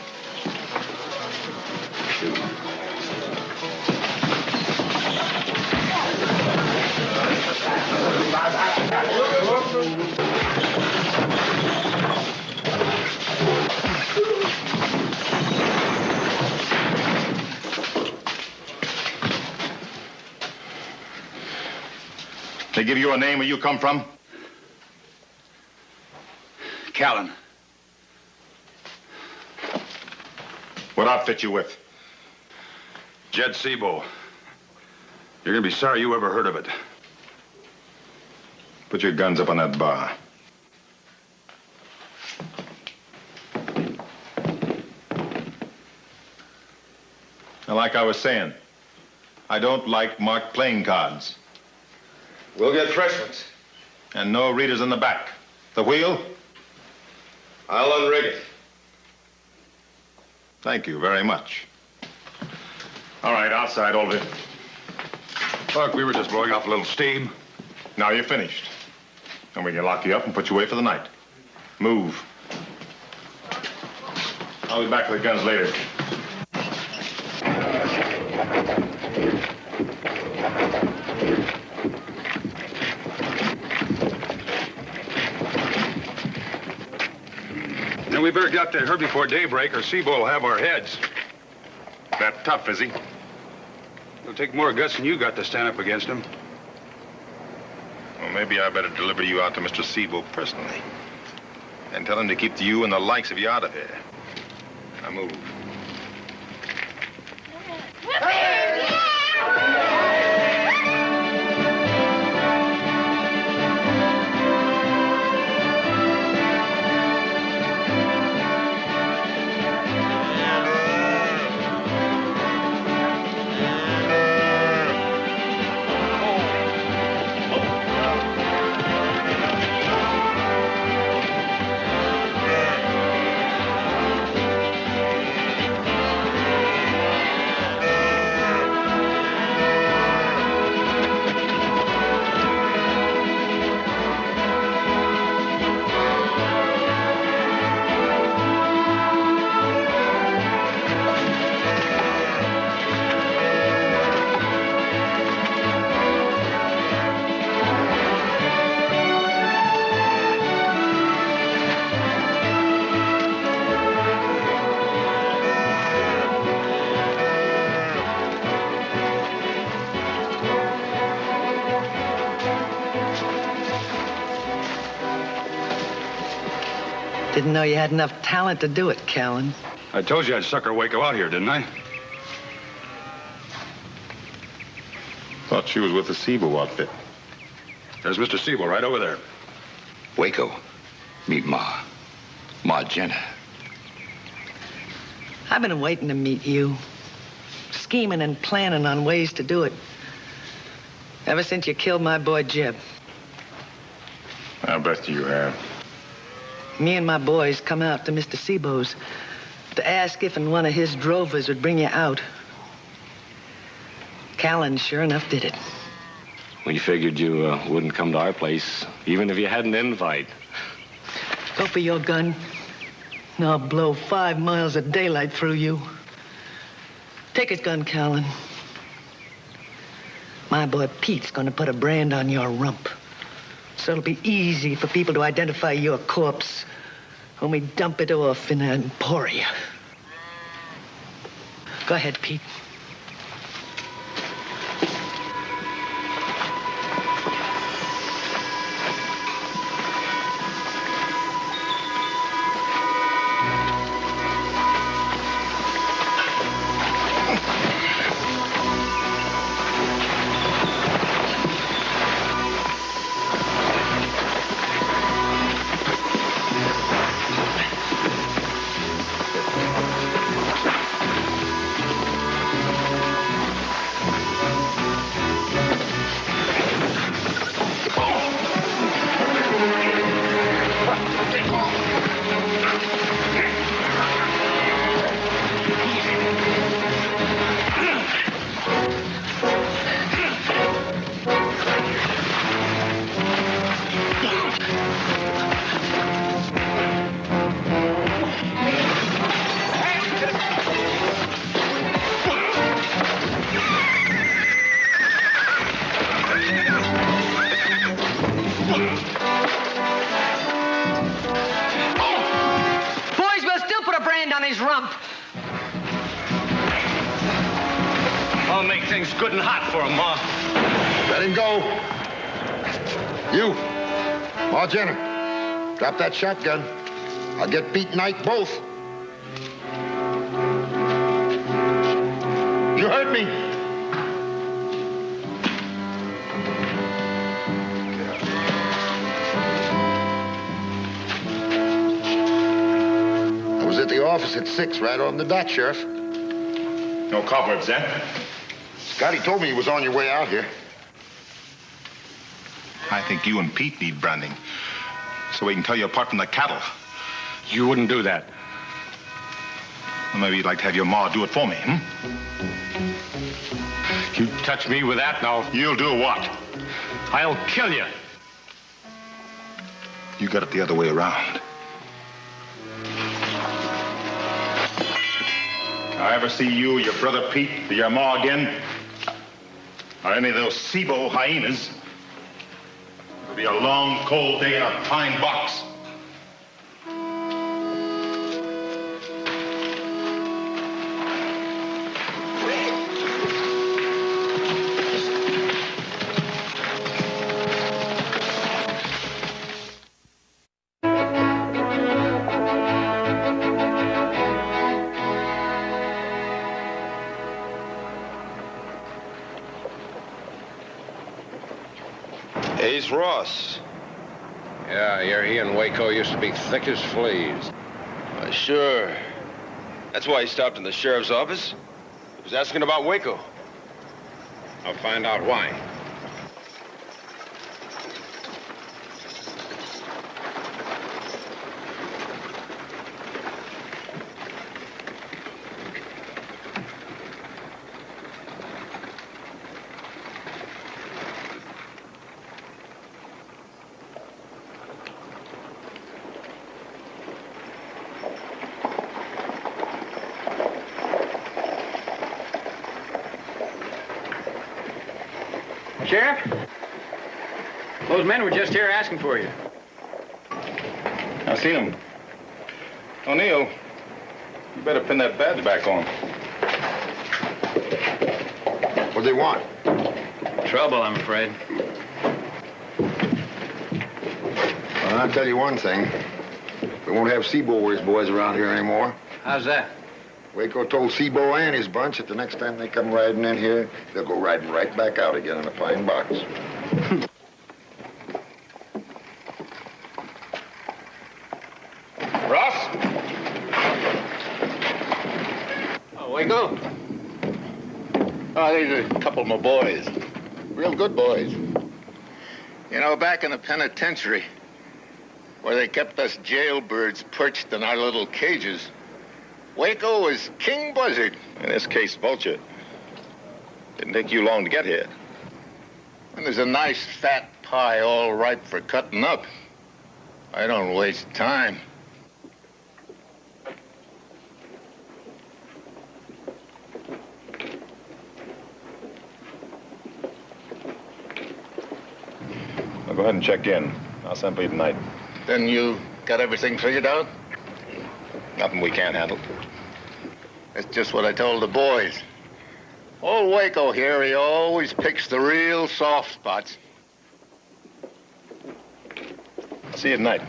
They give you a name where you come from? Callan. What outfit you with? Jed Sebo. You're gonna be sorry you ever heard of it. Put your guns up on that bar. Now, like I was saying, I don't like marked playing cards. We'll get fresh ones. And no readers in the back. The wheel? I'll unrig it. Thank you very much. All right, outside, all of it. Look, we were just blowing off a little steam. Now you're finished. And we can lock you up and put you away for the night. Move. I'll be back with the guns later. Then we better get to her before daybreak, or Sebo will have our heads. That tough, is he? It'll take more guts than you got to stand up against him. Well, maybe I better deliver you out to Mr. Sebo personally. And tell him to keep you and the likes of you out of here. Now move. Didn't know you had enough talent to do it, Callan. I told you I'd sucker Waco out here, didn't I? Thought she was with the Sebo outfit. There's Mr. Sebo right over there. Waco, meet Ma. Ma Jenna. I've been waiting to meet you. Scheming and planning on ways to do it. Ever since you killed my boy Jeb. I bet you have. Me and my boys come out to Mr. Sebo's to ask if and one of his drovers would bring you out. Callan sure enough did it. We figured you wouldn't come to our place, even if you had an invite. Go for your gun, and I'll blow 5 miles of daylight through you. Take his gun, Callan. My boy Pete's gonna put a brand on your rump. So it'll be easy for people to identify your corpse when we dump it off in Emporia. Go ahead, Pete. I'll make things good and hot for him, Ma. Let him go. You, Ma Jenner, drop that shotgun. I'll get Pete and Ike both. You heard me. I was at the office at 6, right on the dot, Sheriff. No cobwebs, then? Scotty told me he was on your way out here. I think you and Pete need branding, so we can tell you apart from the cattle. You wouldn't do that. Well, maybe you'd like to have your ma do it for me, hmm? You touch me with that now. You'll do what? I'll kill you. You got it the other way around. I ever see you or your brother Pete or your ma again, or any of those Sebo hyenas, it'll be a long, cold day in a pine box. Ace Ross. Yeah, he and Waco used to be thick as fleas. Sure. That's why he stopped in the sheriff's office. He was asking about Waco. I'll find out why. Sheriff? Those men were just here asking for you. I've seen them. O'Neill, you better pin that badge back on. What do they want? Trouble, I'm afraid. Well, I'll tell you one thing. We won't have Seabo's boys around here anymore. How's that? Waco told Seabo and his bunch that the next time they come riding in here, they'll go riding right back out again in a fine box. Ross? Oh, Waco? Oh, these are a couple of my boys. Real good boys. You know, back in the penitentiary, where they kept us jailbirds perched in our little cages, Waco was King Buzzard. In this case, Vulture. Didn't take you long to get here. And there's a nice fat pie all ripe for cutting up. I don't waste time. Well, go ahead and check in. I'll send for you tonight. Then you got everything figured out? Nothing we can't handle. That's just what I told the boys. Old Waco here, he always picks the real soft spots. I'll see you tonight.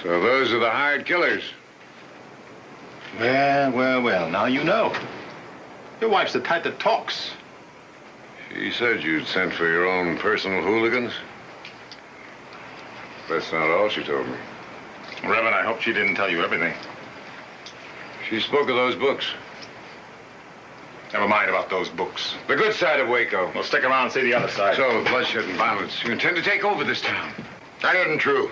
So those are the hired killers. Well, now you know. Your wife's the type that talks. She said you'd sent for your own personal hooligans. That's not all she told me. Reverend, I hope she didn't tell you everything. She spoke of those books. Never mind about those books. The good side of Waco. Well, stick around and see the other side. So, bloodshed and violence. You intend to take over this town. That isn't true.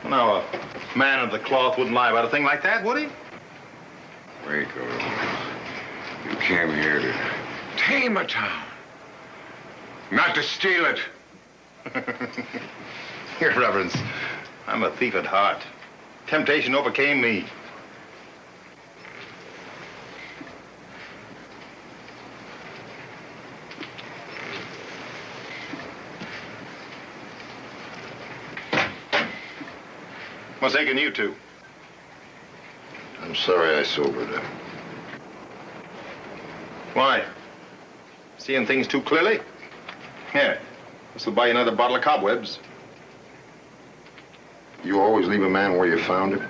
Now, a man of the cloth wouldn't lie about a thing like that, would he? Waco, you came here to tame a town, not to steal it. Your Reverence, I'm a thief at heart. Temptation overcame me. What's taking you two? I'm sorry I sobered up. Why? Seeing things too clearly? Here, this will buy you another bottle of cobwebs. You always leave a man where you found him?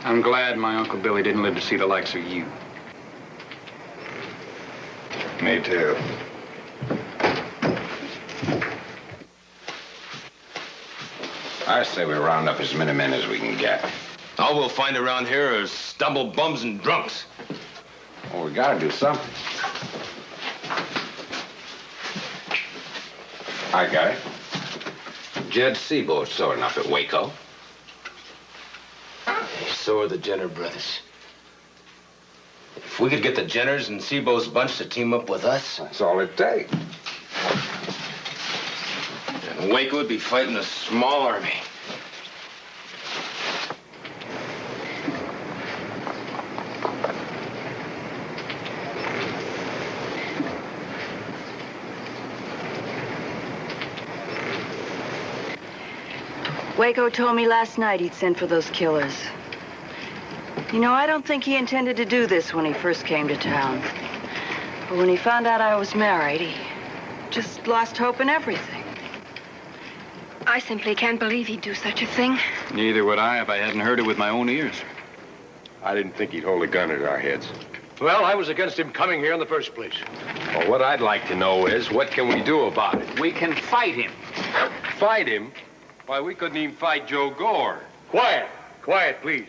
I'm glad my Uncle Billy didn't live to see the likes of you. Me too. I say we round up as many men as we can get. All we'll find around here are stumble bums and drunks. Well, we gotta do something. I got it. Jed Seabo's sore enough at Waco. So are the Jenner brothers. If we could get the Jenners and Seabo's bunch to team up with us... That's all it takes. And Waco would be fighting a small army. Waco told me last night he'd sent for those killers. You know, I don't think he intended to do this when he first came to town. But when he found out I was married, he just lost hope in everything. I simply can't believe he'd do such a thing. Neither would I if I hadn't heard it with my own ears. I didn't think he'd hold a gun at our heads. Well, I was against him coming here in the first place. Well, what I'd like to know is, what can we do about it? We can fight him. Fight him? Why, we couldn't even fight Joe Gore. Quiet. Quiet, please.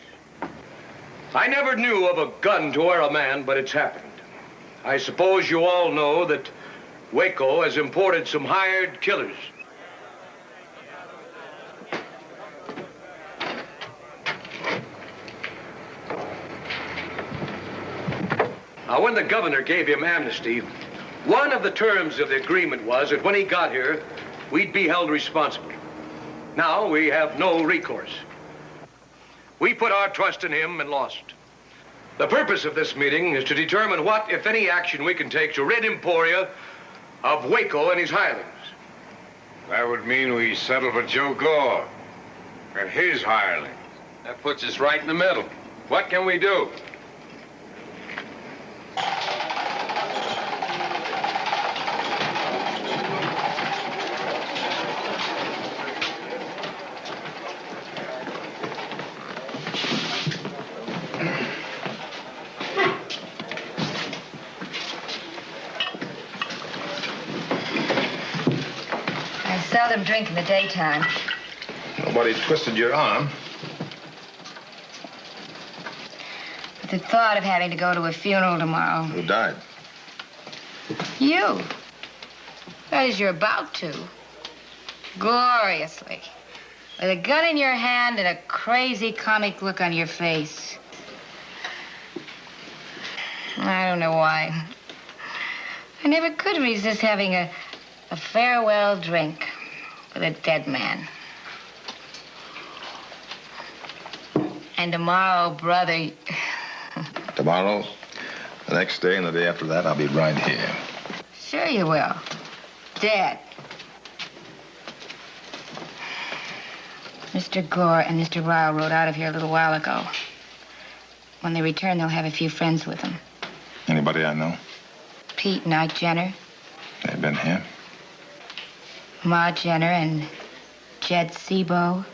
I never knew of a gun to wear a man, but it's happened. I suppose you all know that Waco has imported some hired killers. Now, when the governor gave him amnesty, one of the terms of the agreement was that when he got here, we'd be held responsible. Now, we have no recourse. We put our trust in him and lost. The purpose of this meeting is to determine what, if any, action we can take to rid Emporia of Waco and his hirelings. That would mean we settle for Joe Gore and his hirelings. That puts us right in the middle. What can we do? I seldom drink in the daytime. Nobody twisted your arm. But the thought of having to go to a funeral tomorrow. Who died? You. That is, you're about to. Gloriously. With a gun in your hand and a crazy comic look on your face. I don't know why. I never could resist having a farewell drink with a dead man. And tomorrow, brother... Tomorrow, the next day, and the day after that, I'll be right here. Sure you will. Dead. Mr. Gore and Mr. Ryle rode out of here a little while ago. When they return, they'll have a few friends with them. Anybody I know? Pete and Ike Jenner, They've been here. Ma Jenner and Jed Sebo,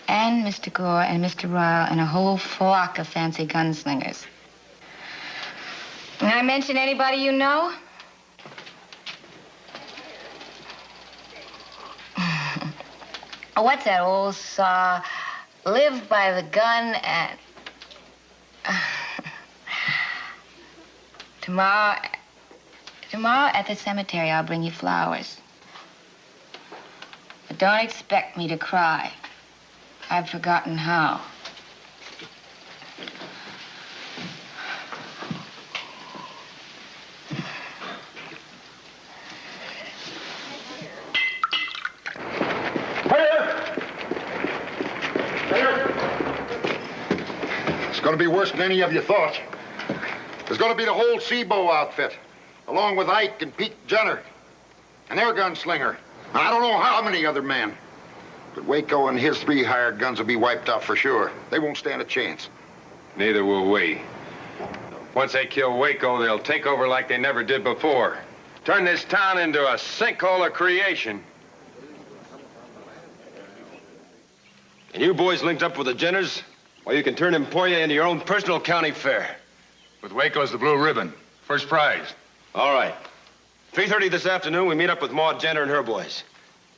and Mr. Gore and Mr. Ryle and a whole flock of fancy gunslingers. Can I mention anybody you know? What's that old saw? Live by the gun and... Tomorrow at the cemetery, I'll bring you flowers. But don't expect me to cry. I've forgotten how. It's going to be worse than any of you thought. There's going to be the whole Sebo outfit, along with Ike and Pete Jenner, and their gunslinger. And I don't know how many other men. But Waco and his 3 hired guns will be wiped out for sure. They won't stand a chance. Neither will we. Once they kill Waco, they'll take over like they never did before. Turn this town into a sinkhole of creation. And you boys linked up with the Jenners? Well, you can turn Emporia into your own personal county fair. With Waco's the blue ribbon. First prize. All right. 3:30 this afternoon, we meet up with Maud Jenner and her boys.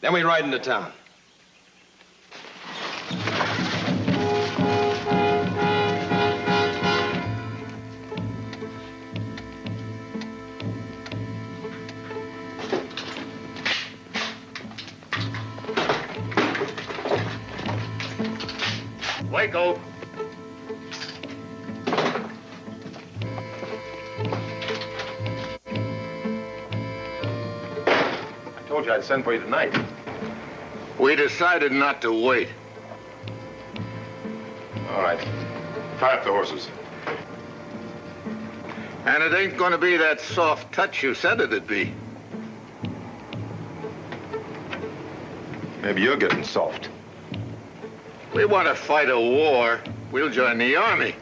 Then we ride into town. Waco. I told you I'd send for you tonight. We decided not to wait. All right. Tie up the horses. And it ain't gonna be that soft touch you said it'd be. Maybe you're getting soft. We want to fight a war. We'll join the army.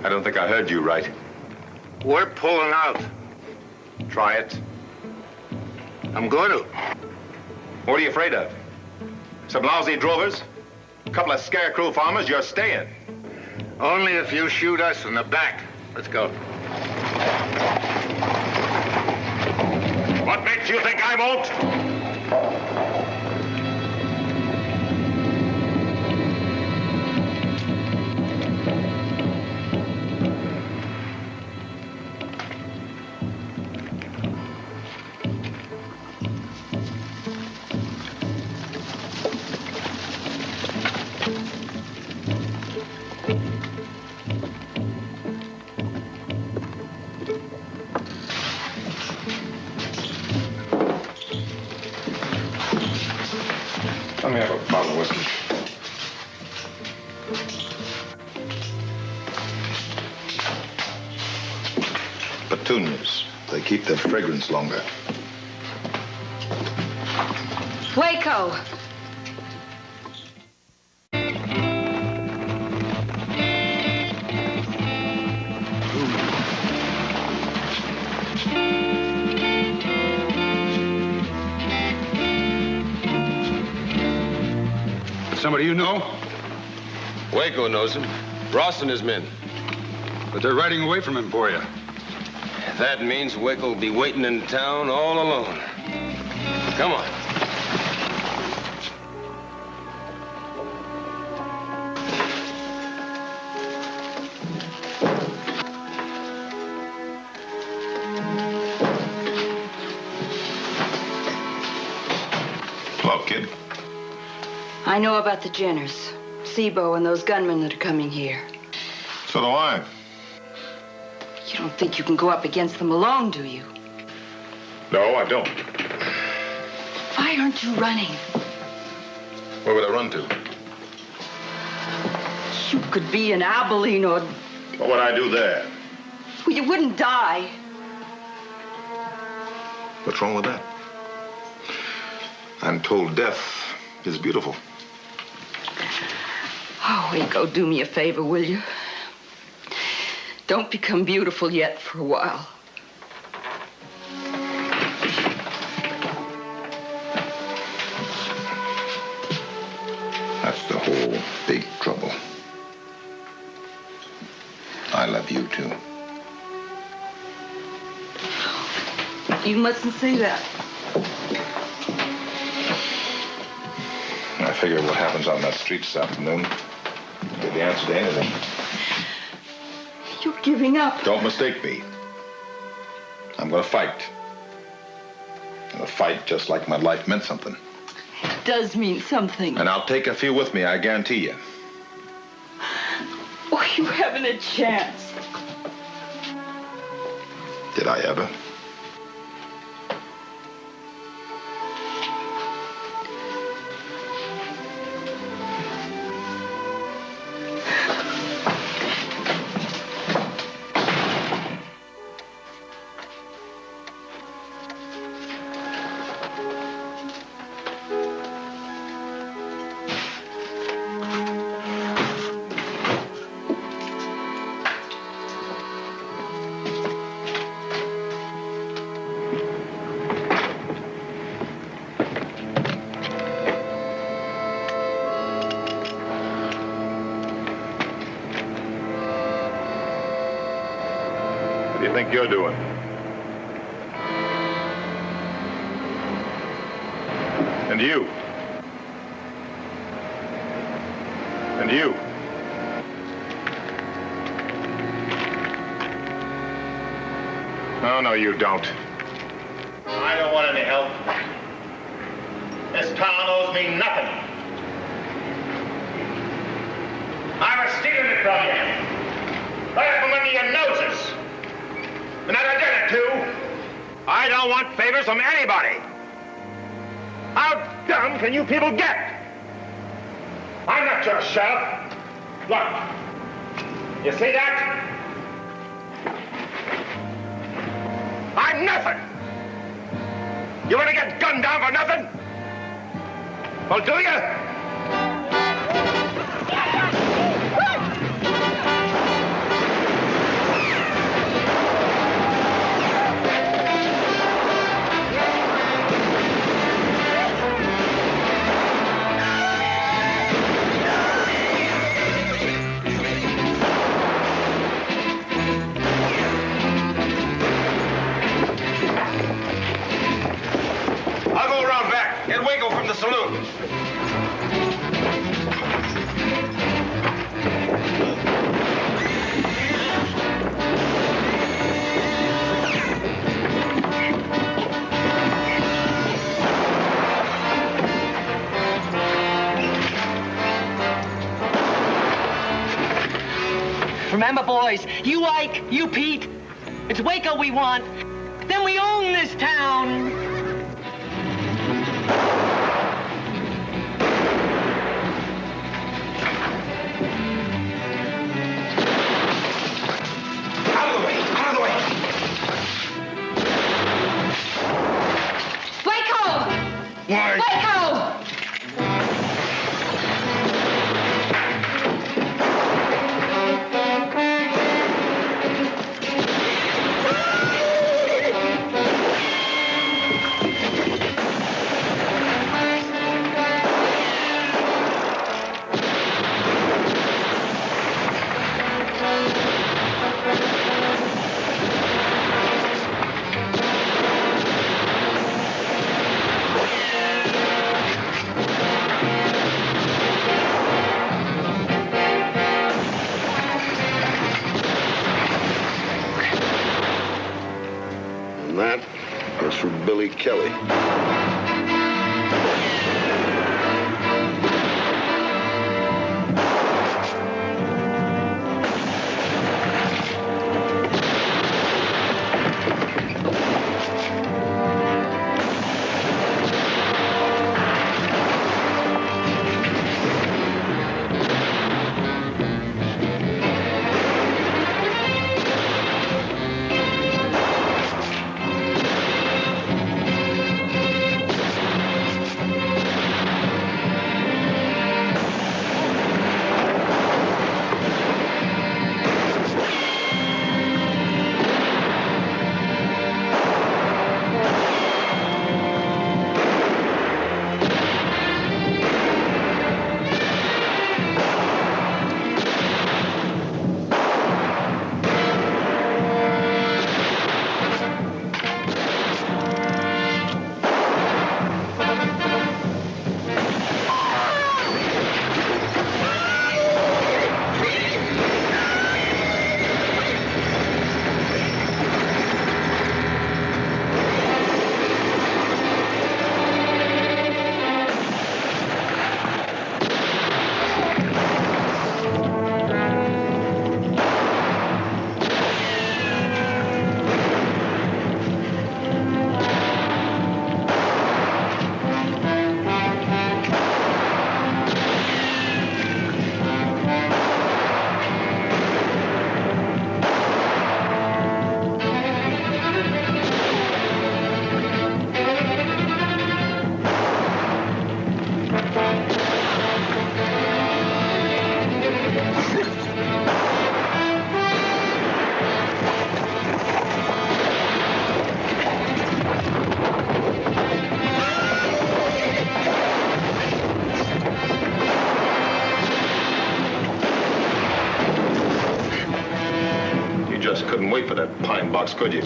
I don't think I heard you right. We're pulling out. Try it. I'm going to. What are you afraid of? Some lousy drovers? A couple of scarecrow farmers? You're staying. Only if you shoot us in the back. Let's go. What makes you think I won't? Let me have a bottle of whiskey. Petunias. They keep their fragrance longer. Waco! Somebody you know? Waco knows him. Ross and his men. But they're riding away from Emporia. That means Waco will be waiting in town all alone. Come on. Hello, kid. I know about the Jenners, Sebo, and those gunmen that are coming here. So do I. You don't think you can go up against them alone, do you? No, I don't. Why aren't you running? Where would I run to? You could be in Abilene or... What would I do there? Well, you wouldn't die. What's wrong with that? I'm told death is beautiful. Oh, Waco, do me a favor, will you? Don't become beautiful yet for a while. That's the whole big trouble. I love you, too. You mustn't say that. I figure what happens on that street this afternoon will be the answer to anything. You're giving up. Don't mistake me. I'm going to fight. I'm going to fight just like my life meant something. It does mean something. And I'll take a few with me, I guarantee you. Oh, you haven't a chance. Did I ever? What do you think you're doing? And you? And you? No, you don't. I don't want any help. This town owes me nothing. I was stealing it from you. Right from under your noses. And I did it too. I don't want favors from anybody. How dumb can you people get? I'm not your sheriff. Look. You see that? I'm nothing. You want to get gunned down for nothing? Well, do you? the saloon. Remember, boys, you Ike, you Pete. It's Waco we want. Then we own this town. Out of the way! Out of the way! Waco! Why? Waco! And that is for Billy Kelly. Just couldn't wait for that pine box, could you?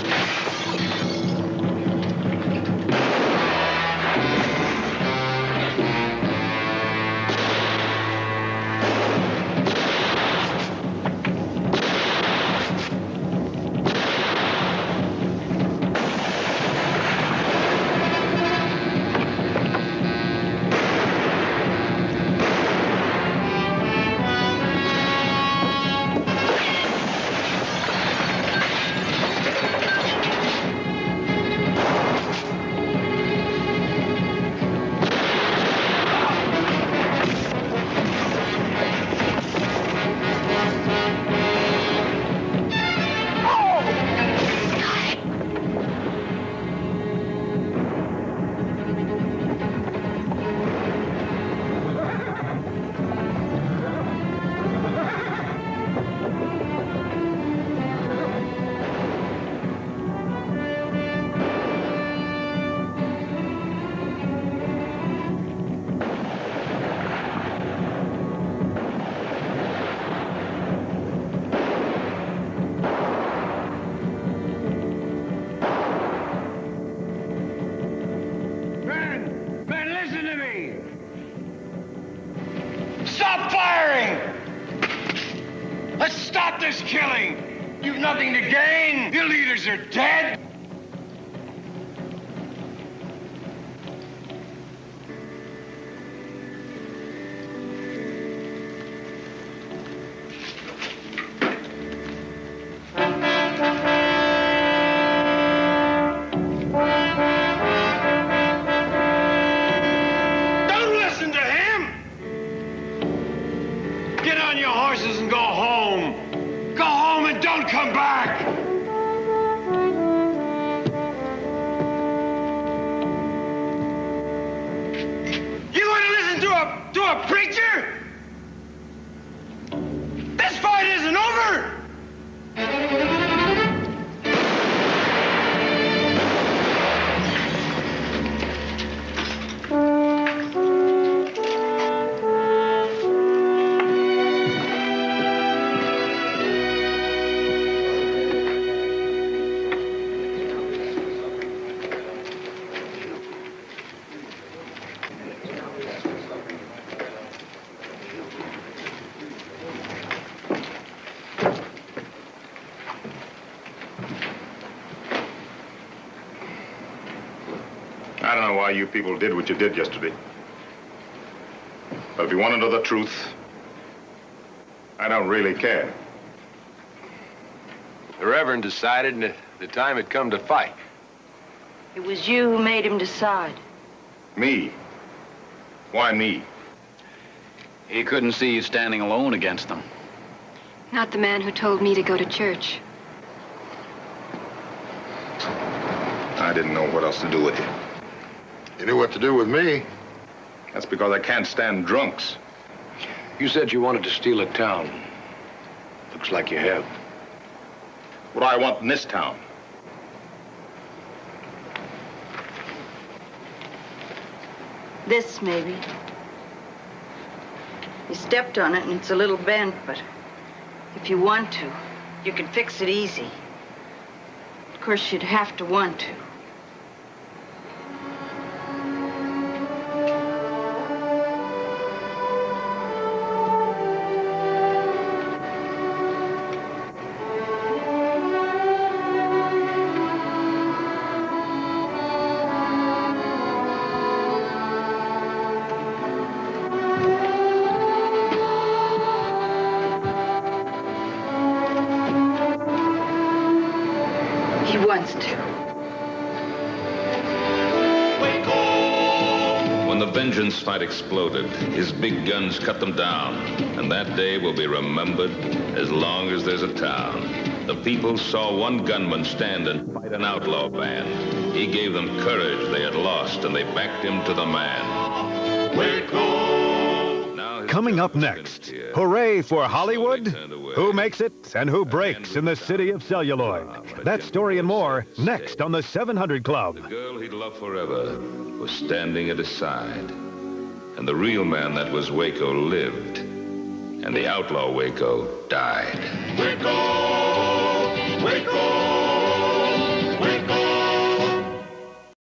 stop this killing! You've nothing to gain! Your leaders are dead! Don't listen to him! Get on your horses and go home! Go home and don't come back! You want to listen to a preacher? This fight isn't over! I don't know why you people did what you did yesterday. But if you want to know the truth, I don't really care. The Reverend decided the time had come to fight. It was you who made him decide. Me? Why me? He couldn't see you standing alone against them. Not the man who told me to go to church. I didn't know what else to do with you. You knew what to do with me. That's because I can't stand drunks. You said you wanted to steal a town. Looks like you have. What do I want in this town? This, maybe. You stepped on it and it's a little bent, but if you want to, you can fix it easy. Of course, you'd have to want to. He wants to. When the vengeance fight exploded, his big guns cut them down, and that day will be remembered as long as there's a town. The people saw one gunman stand and fight an outlaw band. He gave them courage they had lost, and they backed him to the man. Coming up next, hooray for Hollywood? Who makes it and who breaks in the city of celluloid? That story and more next on the 700 Club. The girl he'd loved forever was standing at his side. And the real man that was Waco lived. And the outlaw Waco died. Waco! Waco!